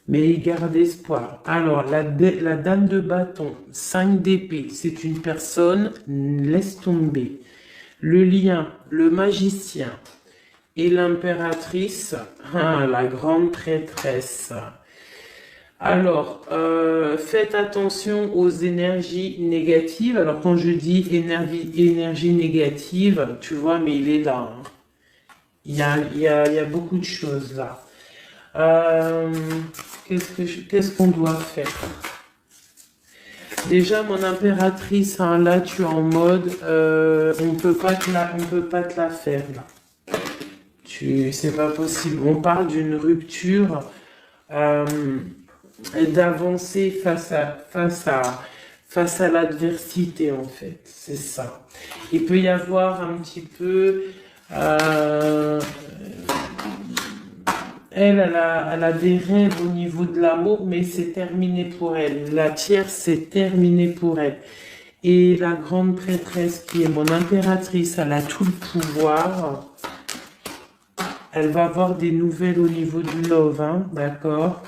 mais il garde espoir. Alors, la dame de bâton, 5 d'épée, c'est une personne, laisse tomber. Le lien, le magicien et l'impératrice, hein, la grande traîtresse. Alors, faites attention aux énergies négatives. Alors, quand je dis énergie négative, tu vois, mais il est là. Hein. Il y a beaucoup de choses là. Qu'est-ce qu'on doit faire? Déjà, mon impératrice, hein, là, tu es en mode, on peut pas te la faire là. C'est pas possible. On parle d'une rupture. D'avancer face à l'adversité en fait, c'est ça. Il peut y avoir un petit peu elle a des rêves au niveau de l'amour, mais c'est terminé pour elle. La tierce, c'est terminé pour elle. Et la grande prêtresse qui est mon impératrice, elle a tout le pouvoir. Elle va avoir des nouvelles au niveau du love, hein, d'accord?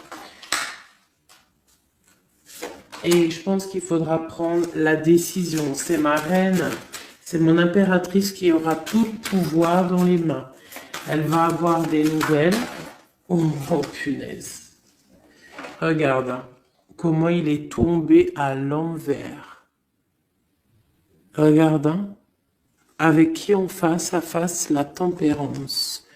Et je pense qu'il faudra prendre la décision. C'est ma reine, c'est mon impératrice qui aura tout le pouvoir dans les mains. Elle va avoir des nouvelles. Oh, oh punaise. Regarde hein, comment il est tombé à l'envers. Regarde, hein, avec qui on face à face la tempérance.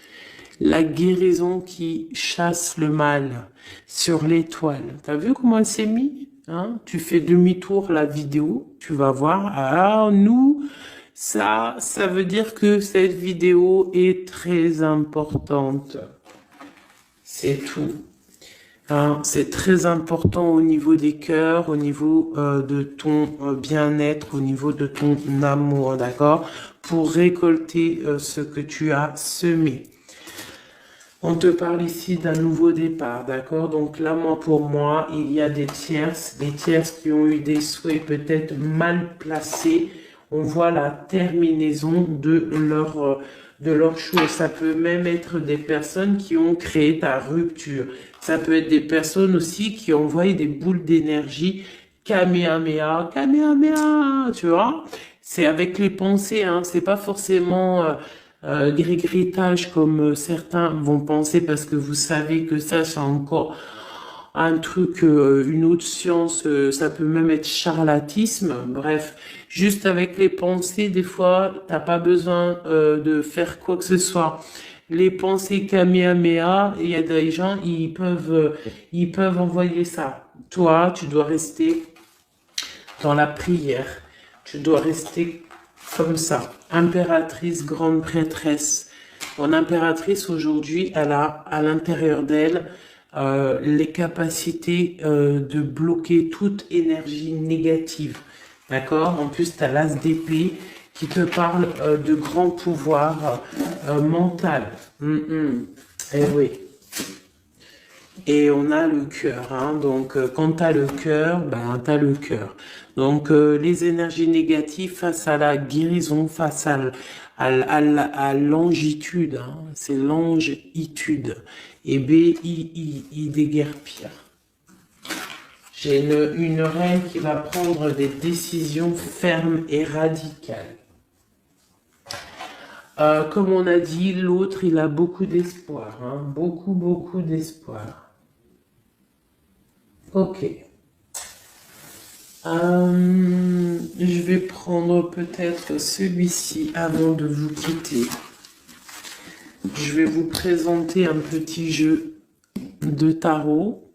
La guérison qui chasse le mal sur l'étoile. T'as vu comment elle s'est mise hein? Tu fais demi-tour la vidéo, tu vas voir. Alors nous, ça veut dire que cette vidéo est très importante. C'est tout. Hein, c'est très important au niveau des cœurs, au niveau de ton bien-être, au niveau de ton amour, d'accord? Pour récolter ce que tu as semé. On te parle ici d'un nouveau départ, d'accord? Donc là, pour moi, il y a des tierces qui ont eu des souhaits peut-être mal placés. On voit la terminaison de leur chose. Ça peut même être des personnes qui ont créé ta rupture. Ça peut être des personnes aussi qui ont envoyé des boules d'énergie. Kamehameha, Kamehameha, tu vois? C'est avec les pensées, hein. C'est pas forcément grigritage comme certains vont penser parce que vous savez que ça c'est encore un truc, une autre science, ça peut même être charlatisme. Bref, juste avec les pensées, des fois, t'as pas besoin de faire quoi que ce soit. Les pensées Kamehameha, il y a des gens, ils peuvent envoyer ça. Toi, tu dois rester dans la prière. Tu dois rester comme ça. Impératrice, grande prêtresse. Mon impératrice, aujourd'hui, elle a à l'intérieur d'elle les capacités de bloquer toute énergie négative. D'accord? En plus, tu as l'as d'épée qui te parle de grand pouvoir mental. Eh oui. Et on a le cœur, hein. Donc quand tu as le cœur, ben tu as le cœur. Donc les énergies négatives face à la guérison, face à l'angitude, hein. C'est l'angitude. Et B-I-I, déguerpir. J'ai une reine qui va prendre des décisions fermes et radicales. Comme on a dit, l'autre, il a beaucoup d'espoir, hein. Beaucoup d'espoir. Ok. Je vais prendre peut-être celui-ci avant de vous quitter. Je vais vous présenter un petit jeu de tarot.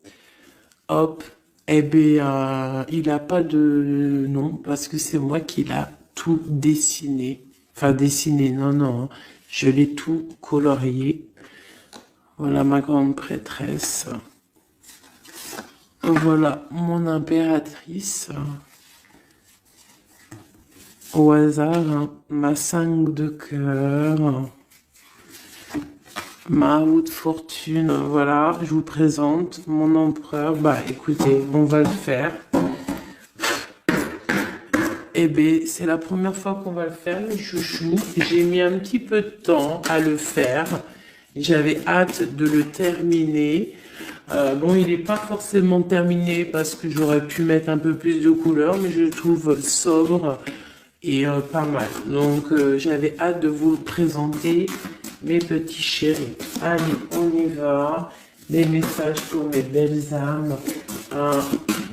Hop. Eh bien, il n'a pas de nom parce que c'est moi qui l'a tout dessiné. Enfin, dessiné, non. Je l'ai tout colorié. Voilà ma grande prêtresse. Voilà mon impératrice. Au hasard, hein, ma 5 de cœur. Ma roue de fortune, voilà, je vous présente mon empereur. Bah écoutez, on va le faire. Eh bien, c'est la première fois qu'on va le faire, les chouchous. J'ai mis un petit peu de temps à le faire. J'avais hâte de le terminer. Bon, il n'est pas forcément terminé parce que j'aurais pu mettre un peu plus de couleurs, mais je le trouve sobre et pas mal. Donc, j'avais hâte de vous le présenter, mes petits chéris. Allez, on y va. Des messages pour mes belles âmes. Un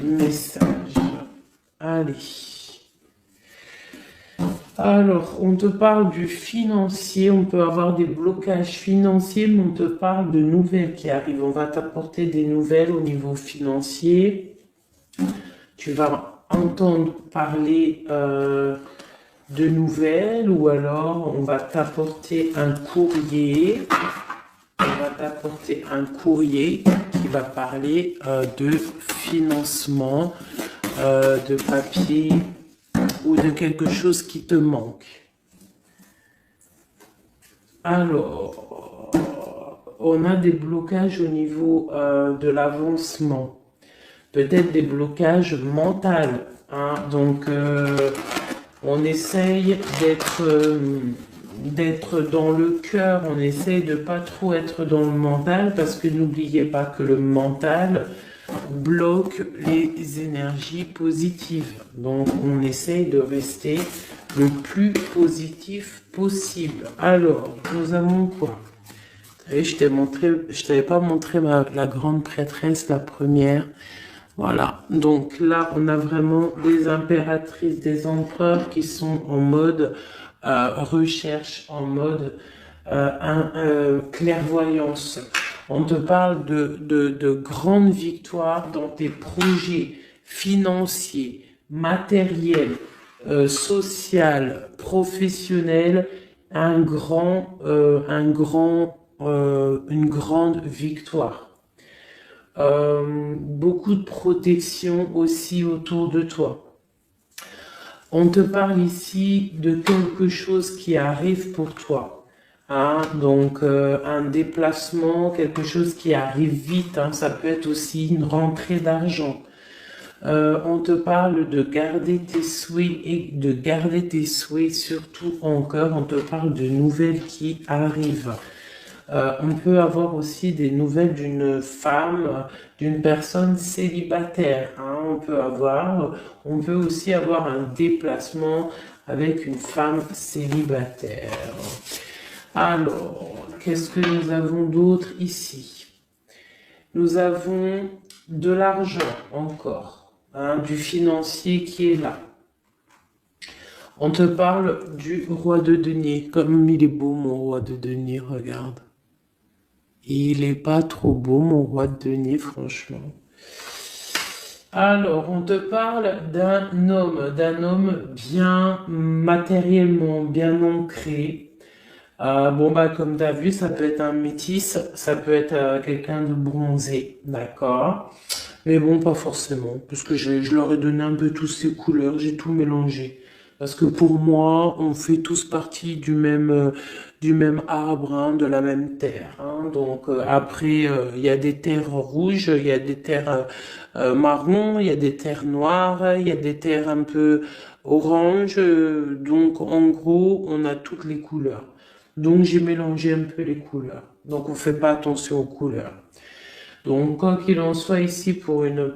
message. Allez. Alors, on te parle du financier, on peut avoir des blocages financiers, mais on te parle de nouvelles qui arrivent. On va t'apporter des nouvelles au niveau financier. Tu vas entendre parler de nouvelles ou alors on va t'apporter un courrier. On va t'apporter un courrier qui va parler de financement, de papier, ou de quelque chose qui te manque. Alors, on a des blocages au niveau de l'avancement. Peut-être des blocages mentaux. Hein? Donc, on essaye d'être dans le cœur. On essaye de pas trop être dans le mental parce que n'oubliez pas que le mental, bloque les énergies positives. Donc, on essaye de rester le plus positif possible. Alors, nous avons quoi? Vous savez, je t'avais pas montré la grande prêtresse, la première. Voilà. Donc là, on a vraiment des impératrices, des empereurs qui sont en mode recherche, en mode clairvoyance. On te parle de grandes victoires dans tes projets financiers, matériels, social, professionnel, une grande victoire. Beaucoup de protection aussi autour de toi. On te parle ici de quelque chose qui arrive pour toi. Hein, donc un déplacement, quelque chose qui arrive vite. Hein, ça peut être aussi une rentrée d'argent. On te parle de garder tes souhaits et de garder tes souhaits surtout en cœur. On te parle de nouvelles qui arrivent. On peut avoir aussi des nouvelles d'une femme, d'une personne célibataire. Hein, on peut aussi avoir un déplacement avec une femme célibataire. Alors, qu'est-ce que nous avons d'autre ici? Nous avons de l'argent encore, hein, du financier qui est là. On te parle du roi de denier. Comme il est beau mon roi de denier, regarde. Il est pas trop beau, mon roi de denier, franchement. Alors, on te parle d'un homme bien matériellement, bien ancré. Bon, bah, comme tu as vu, ça peut être un métis, ça peut être quelqu'un de bronzé, d'accord? Mais bon, pas forcément, parce que je leur ai donné un peu toutes ces couleurs, j'ai tout mélangé. Parce que pour moi, on fait tous partie du même arbre, hein, de la même terre. Hein. Donc après, il y a des terres rouges, il y a des terres marron, il y a des terres noires, il y a des terres un peu orange. Donc en gros, on a toutes les couleurs. Donc j'ai mélangé un peu les couleurs. Donc on fait pas attention aux couleurs. Donc quoi qu'il en soit ici pour une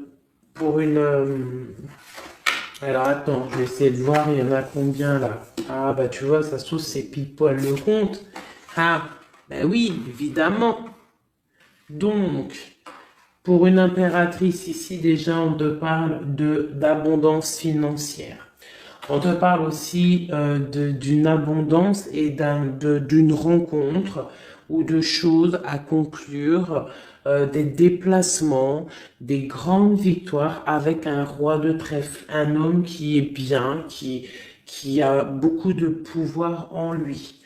alors attends, je vais essayer de voir, il y en a combien là? Ah bah tu vois, ça se trouve c'est pile poil le compte. Ah, ben oui, évidemment. Donc, pour une impératrice ici, déjà, on te parle d'abondance financière. On te parle aussi d'une abondance et d'une rencontre ou de choses à conclure, des déplacements, des grandes victoires avec un roi de trèfle, un homme qui est bien, qui a beaucoup de pouvoir en lui.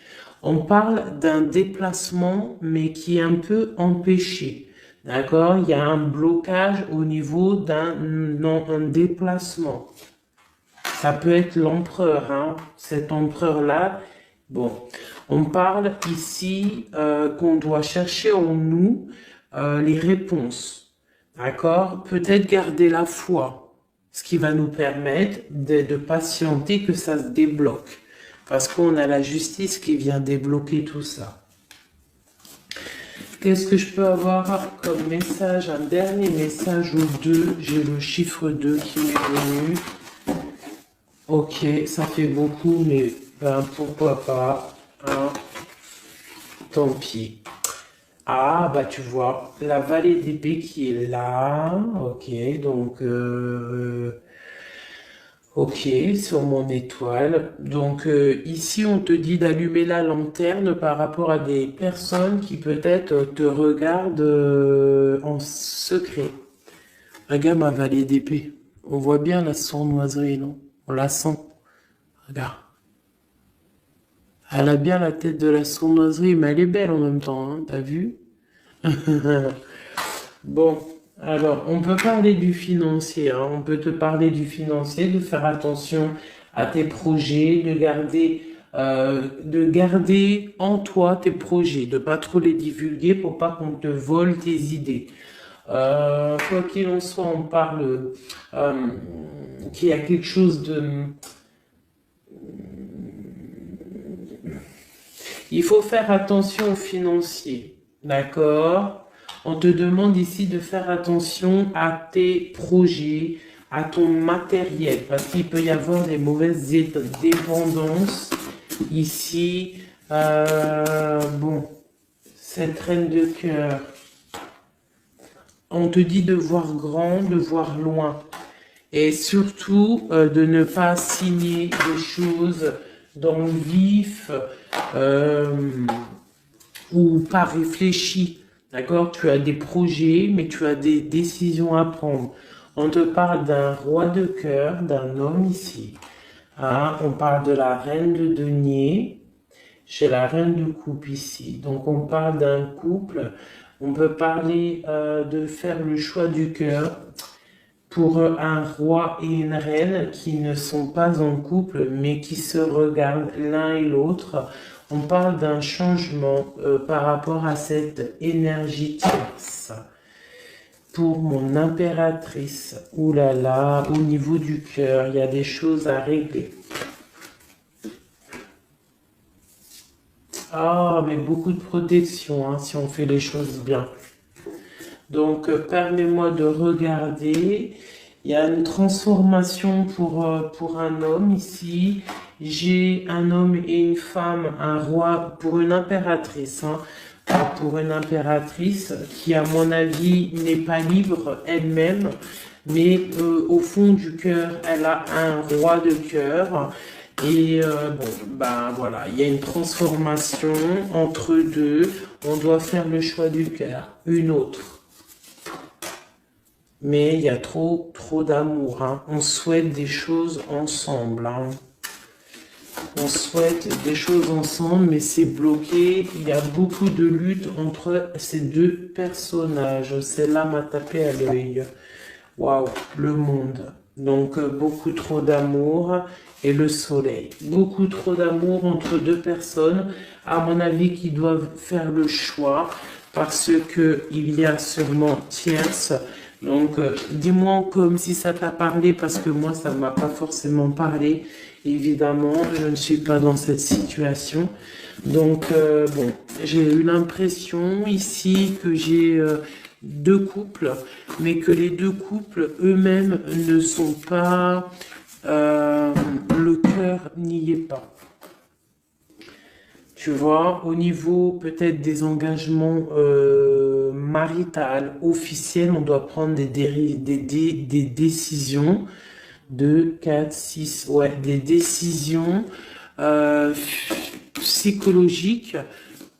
On parle d'un déplacement, mais qui est un peu empêché. D'accord? Il y a un blocage au niveau d'un déplacement. Ça peut être l'empereur, hein, cet empereur-là. Bon, on parle ici qu'on doit chercher en nous les réponses. D'accord? Peut-être garder la foi, ce qui va nous permettre de patienter que ça se débloque. Parce qu'on a la justice qui vient débloquer tout ça. Qu'est-ce que je peux avoir comme message? Un dernier message ou deux. J'ai le chiffre 2 qui m'est venu. Ok, ça fait beaucoup, mais ben, pourquoi pas, hein, tant pis. Ah, bah tu vois, la vallée d'épée qui est là, ok, donc, ok, sur mon étoile. Donc ici, on te dit d'allumer la lanterne par rapport à des personnes qui peut-être te regardent en secret. Regarde ma vallée d'épée. On voit bien la sournoiserie, non? On la sent. Regarde. Elle a bien la tête de la sournoiserie, mais elle est belle en même temps, hein, t'as vu? Bon, alors, on peut parler du financier, hein, on peut te parler du financier, de faire attention à tes projets, de garder en toi tes projets, de pas trop les divulguer pour pas qu'on te vole tes idées. Quoi qu'il en soit, on parle qu'il y a quelque chose de... Il faut faire attention aux financiers, d'accord? On te demande ici de faire attention à tes projets, à ton matériel, parce qu'il peut y avoir des mauvaises dépendances ici. Bon, cette reine de cœur, on te dit de voir grand, de voir loin. Et surtout, de ne pas signer des choses dans le vif ou pas réfléchi. D'accord? Tu as des projets, mais tu as des décisions à prendre. On te parle d'un roi de cœur, d'un homme ici. Hein? On parle de la reine de denier. Chez la reine de coupe ici. Donc on parle d'un couple. On peut parler de faire le choix du cœur pour un roi et une reine qui ne sont pas en couple, mais qui se regardent l'un et l'autre. On parle d'un changement par rapport à cette énergie tierce. Pour mon impératrice, oulala, au niveau du cœur, il y a des choses à régler. Ah, mais beaucoup de protection, hein, si on fait les choses bien. Donc, permets-moi de regarder. Il y a une transformation pour un homme ici. J'ai un homme et une femme, un roi pour une impératrice. Hein, pour une impératrice qui, à mon avis, n'est pas libre elle-même. Mais au fond du cœur, elle a un roi de cœur. Et bon, ben voilà, il y a une transformation entre deux. On doit faire le choix du cœur, une autre. Mais il y a trop d'amour. Hein. On souhaite des choses ensemble. Hein. On souhaite des choses ensemble, mais c'est bloqué. Il y a beaucoup de lutte entre ces deux personnages. Celle-là m'a tapé à l'œil. Waouh, le monde. Donc, beaucoup trop d'amour et le soleil. Beaucoup trop d'amour entre deux personnes, à mon avis, qui doivent faire le choix parce que il y a sûrement tierce. Donc, dis-moi comme si ça t'a parlé parce que moi, ça ne m'a pas forcément parlé. Évidemment, je ne suis pas dans cette situation. Donc, bon, j'ai eu l'impression ici que j'ai... deux couples, mais que les deux couples eux-mêmes ne sont pas, le cœur n'y est pas. Tu vois, au niveau peut-être des engagements maritales, officiels, on doit prendre des décisions. 2, 4, 6, ouais, des décisions psychologiques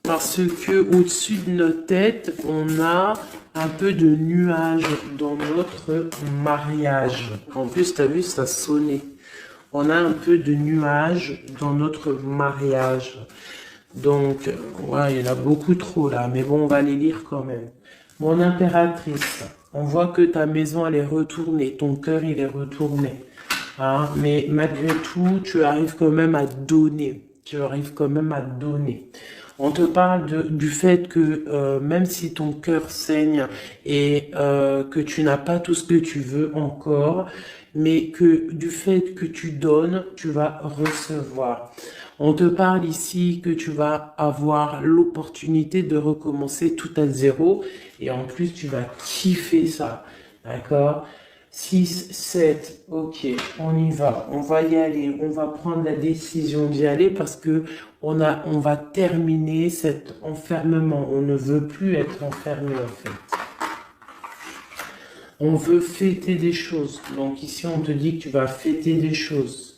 parce que au-dessus de notre tête, on a un peu de nuages dans notre mariage. En plus, tu as vu, ça sonnait. On a un peu de nuages dans notre mariage. Donc, ouais, il y en a beaucoup trop là, mais bon, on va les lire quand même. Mon impératrice, on voit que ta maison, elle est retournée, ton cœur, il est retourné. Hein, mais malgré tout, tu arrives quand même à donner. Tu arrives quand même à donner. On te parle du fait que même si ton cœur saigne et que tu n'as pas tout ce que tu veux encore, mais que du fait que tu donnes, tu vas recevoir. On te parle ici que tu vas avoir l'opportunité de recommencer tout à zéro et en plus tu vas kiffer ça, d'accord? 6, 7, ok, on y va, on va y aller, on va prendre la décision d'y aller parce que on va terminer cet enfermement, on ne veut plus être enfermé en fait. On veut fêter des choses, donc ici on te dit que tu vas fêter des choses.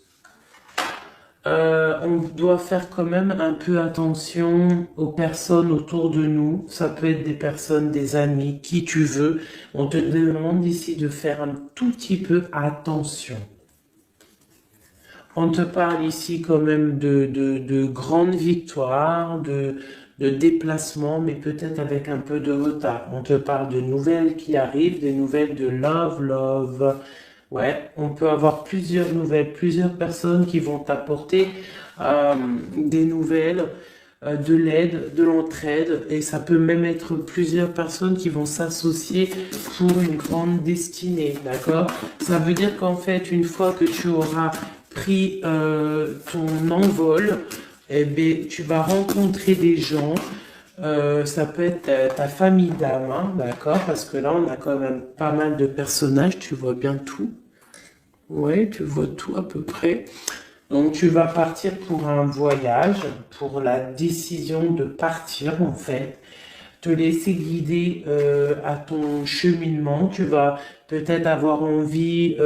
On doit faire quand même un peu attention aux personnes autour de nous. Ça peut être des personnes, des amis, qui tu veux. On te demande ici de faire un tout petit peu attention. On te parle ici quand même de grandes victoires, de déplacements, mais peut-être avec un peu de retard. On te parle de nouvelles qui arrivent, des nouvelles de love. Ouais, on peut avoir plusieurs nouvelles, plusieurs personnes qui vont t'apporter des nouvelles, de l'aide, de l'entraide, et ça peut même être plusieurs personnes qui vont s'associer pour une grande destinée, d'accord? Ça veut dire qu'en fait, une fois que tu auras pris ton envol, eh bien, tu vas rencontrer des gens ça peut être ta famille d'âme, hein, d'accord? Parce que là, on a quand même pas mal de personnages, tu vois bien tout. Ouais, tu vois tout à peu près. Donc, tu vas partir pour un voyage, pour la décision de partir, en fait. Te laisser guider à ton cheminement. Tu vas peut-être avoir envie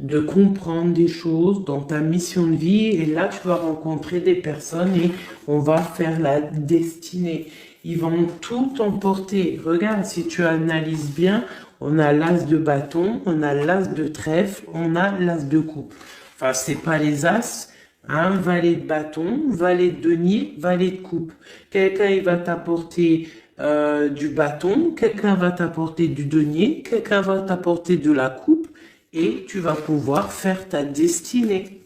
de comprendre des choses dans ta mission de vie et là tu vas rencontrer des personnes et on va faire la destinée. Ils vont tout emporter. Regarde, si tu analyses bien, on a l'as de bâton, on a l'as de trèfle, on a l'as de coupe. Enfin, c'est pas les as, hein, valet de bâton, valet de denier, valet de coupe. Quelqu'un il va t'apporter du bâton, quelqu'un va t'apporter du denier, quelqu'un va t'apporter de la coupe et tu vas pouvoir faire ta destinée.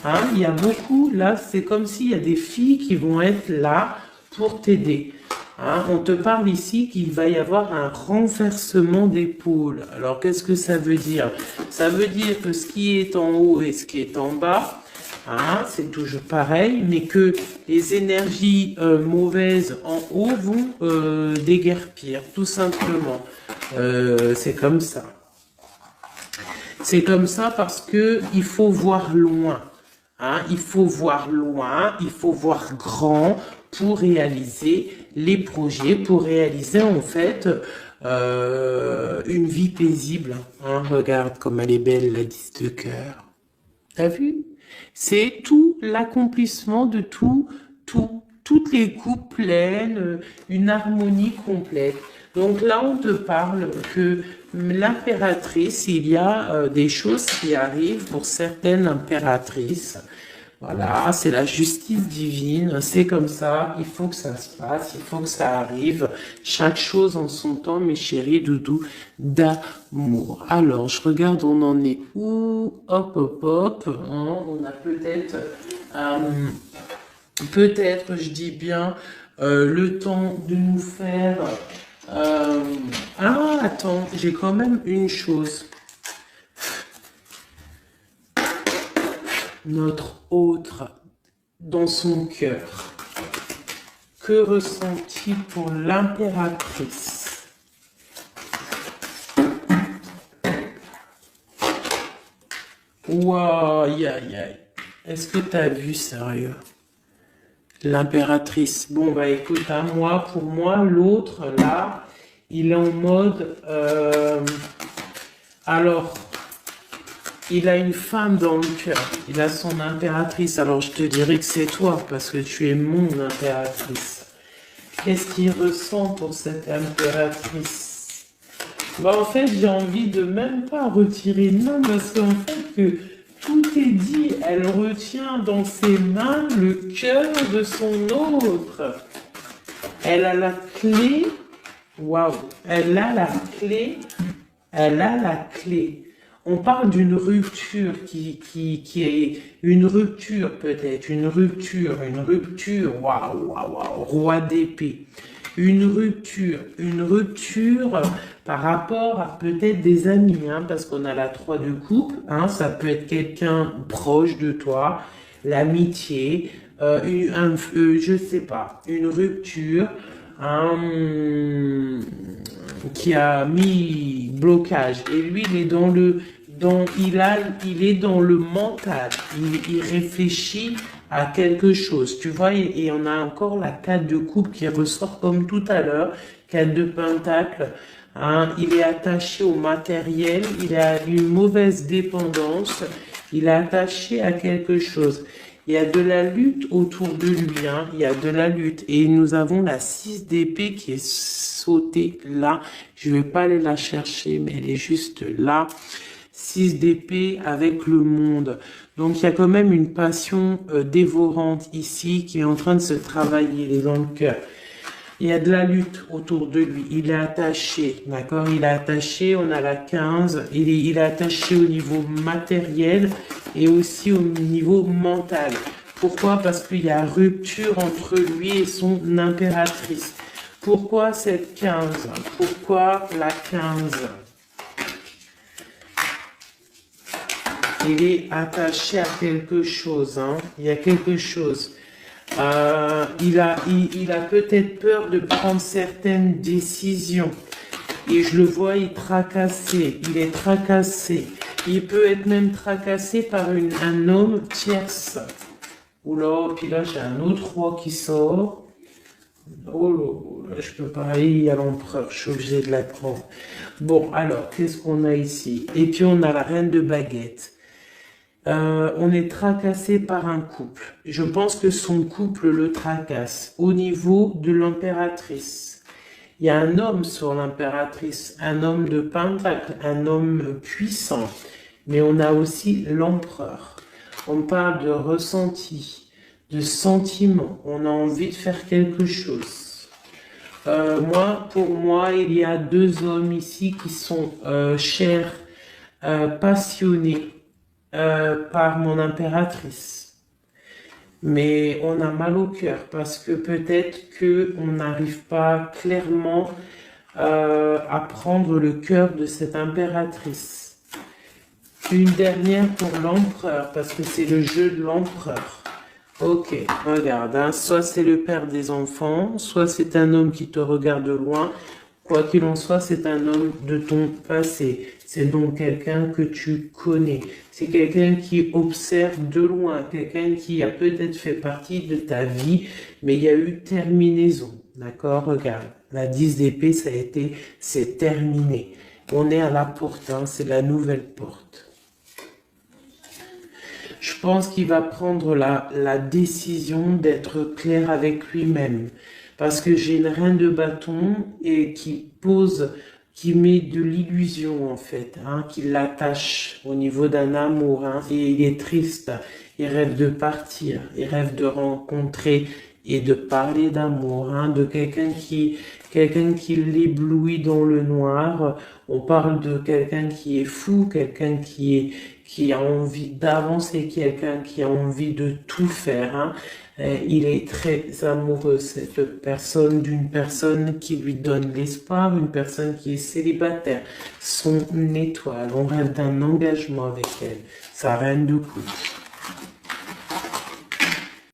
Hein, il y a beaucoup, là, c'est comme s'il y a des filles qui vont être là pour t'aider. Hein, on te parle ici qu'il va y avoir un renversement d'épaule. Alors, qu'est-ce que ça veut dire? Ça veut dire que ce qui est en haut et ce qui est en bas, hein, c'est toujours pareil, mais que les énergies mauvaises en haut vont déguerpir, tout simplement. C'est comme ça. C'est comme ça parce que il faut voir loin. Hein, il faut voir loin, il faut voir grand pour réaliser les projets, pour réaliser en fait une vie paisible. Hein, regarde comme elle est belle, la 10 de cœur. T'as vu? C'est tout l'accomplissement de toutes les coupes pleines, une harmonie complète. Donc là, on te parle que l'impératrice, il y a des choses qui arrivent pour certaines impératrices. Voilà, c'est la justice divine, c'est comme ça, il faut que ça se passe, il faut que ça arrive. Chaque chose en son temps, mes chéris doudous d'amour. Alors, je regarde, on en est où? Hop, hop, hop. Hein, on a peut-être, je dis bien, le temps de nous faire... Ah, attends, j'ai quand même une chose. Notre autre dans son cœur. Que ressent-il pour l'impératrice? Ouah, aïe, aïe, aïe. Est-ce que t'as vu, sérieux? L'impératrice. Bon, bah écoute, hein, pour moi, l'autre, là, il est en mode... alors... Il a une femme dans le cœur, il a son impératrice, alors je te dirais que c'est toi, parce que tu es mon impératrice. Qu'est-ce qu'il ressent pour cette impératrice? Bah en fait, j'ai envie de même pas retirer de main, parce qu'en fait, que tout est dit, elle retient dans ses mains le cœur de son autre. Elle a la clé, waouh, elle a la clé, elle a la clé. On parle d'une rupture qui est une rupture peut-être, une rupture, waouh, waouh, waouh, roi d'épée. Une rupture par rapport à peut-être des amis, hein, parce qu'on a la 3 de coupe, hein, ça peut être quelqu'un proche de toi, l'amitié, je sais pas, une rupture, qui a mis blocage. Et lui, il est il est dans le mental. Il réfléchit à quelque chose. Tu vois, et on a encore la 4 de coupe qui ressort comme tout à l'heure. 4 de pentacle. Hein, il est attaché au matériel. Il a une mauvaise dépendance. Il est attaché à quelque chose. Il y a de la lutte autour de lui, hein. Il y a de la lutte. Et nous avons la 6 d'épée qui est sautée là. Je vais pas aller la chercher, mais elle est juste là. 6 d'épée avec le monde. Donc il y a quand même une passion dévorante ici qui est en train de se travailler, il est dans le cœur. Il y a de la lutte autour de lui. Il est attaché, d'accord? Il est attaché, on a la 15. Il est attaché au niveau matériel et aussi au niveau mental. Pourquoi? Parce qu'il y a rupture entre lui et son impératrice. Pourquoi cette 15? Pourquoi la 15? Il est attaché à quelque chose, hein? Il y a quelque chose. Il a peut-être peur de prendre certaines décisions. Et je le vois, il est tracassé. Il peut être même tracassé par un homme tierce. Oula, puis là, j'ai un autre roi qui sort. Oh là, je peux pas, il y a l'empereur, je suis obligé de la prendre. Bon, alors, qu'est-ce qu'on a ici? Et puis, on a la reine de baguette. On est tracassé par un couple. Je pense que son couple le tracasse au niveau de l'impératrice. Il y a un homme sur l'impératrice, un homme de pentacle, un homme puissant. Mais on a aussi l'empereur. On parle de ressenti, de sentiment. On a envie de faire quelque chose. Pour moi, il y a deux hommes ici qui sont chers, passionnés par mon impératrice. Mais on a mal au cœur parce que peut-être qu'on n'arrive pas clairement à prendre le cœur de cette impératrice. Une dernière pour l'empereur parce que c'est le jeu de l'empereur. Ok, regarde, hein, soit c'est le père des enfants, soit c'est un homme qui te regarde de loin. Quoi qu'il en soit, c'est un homme de ton passé. C'est donc quelqu'un que tu connais. C'est quelqu'un qui observe de loin, quelqu'un qui a peut-être fait partie de ta vie, mais il y a eu terminaison. D'accord? Regarde, la 10 d'épée, c'est terminé. On est à la porte, hein, c'est la nouvelle porte. Je pense qu'il va prendre la décision d'être clair avec lui-même. Parce que j'ai une reine de bâton et qui met de l'illusion en fait, hein, qui l'attache au niveau d'un amour. Hein, et il est triste, il rêve de partir, il rêve de rencontrer et de parler d'amour, hein, de quelqu'un qui l'éblouit dans le noir. On parle de quelqu'un qui est fou, quelqu'un qui a envie d'avancer, quelqu'un qui a envie de tout faire. Hein. Il est très amoureux, cette personne, d'une personne qui lui donne l'espoir, une personne qui est célibataire, son étoile. On rêve d'un engagement avec elle, sa reine de coupe.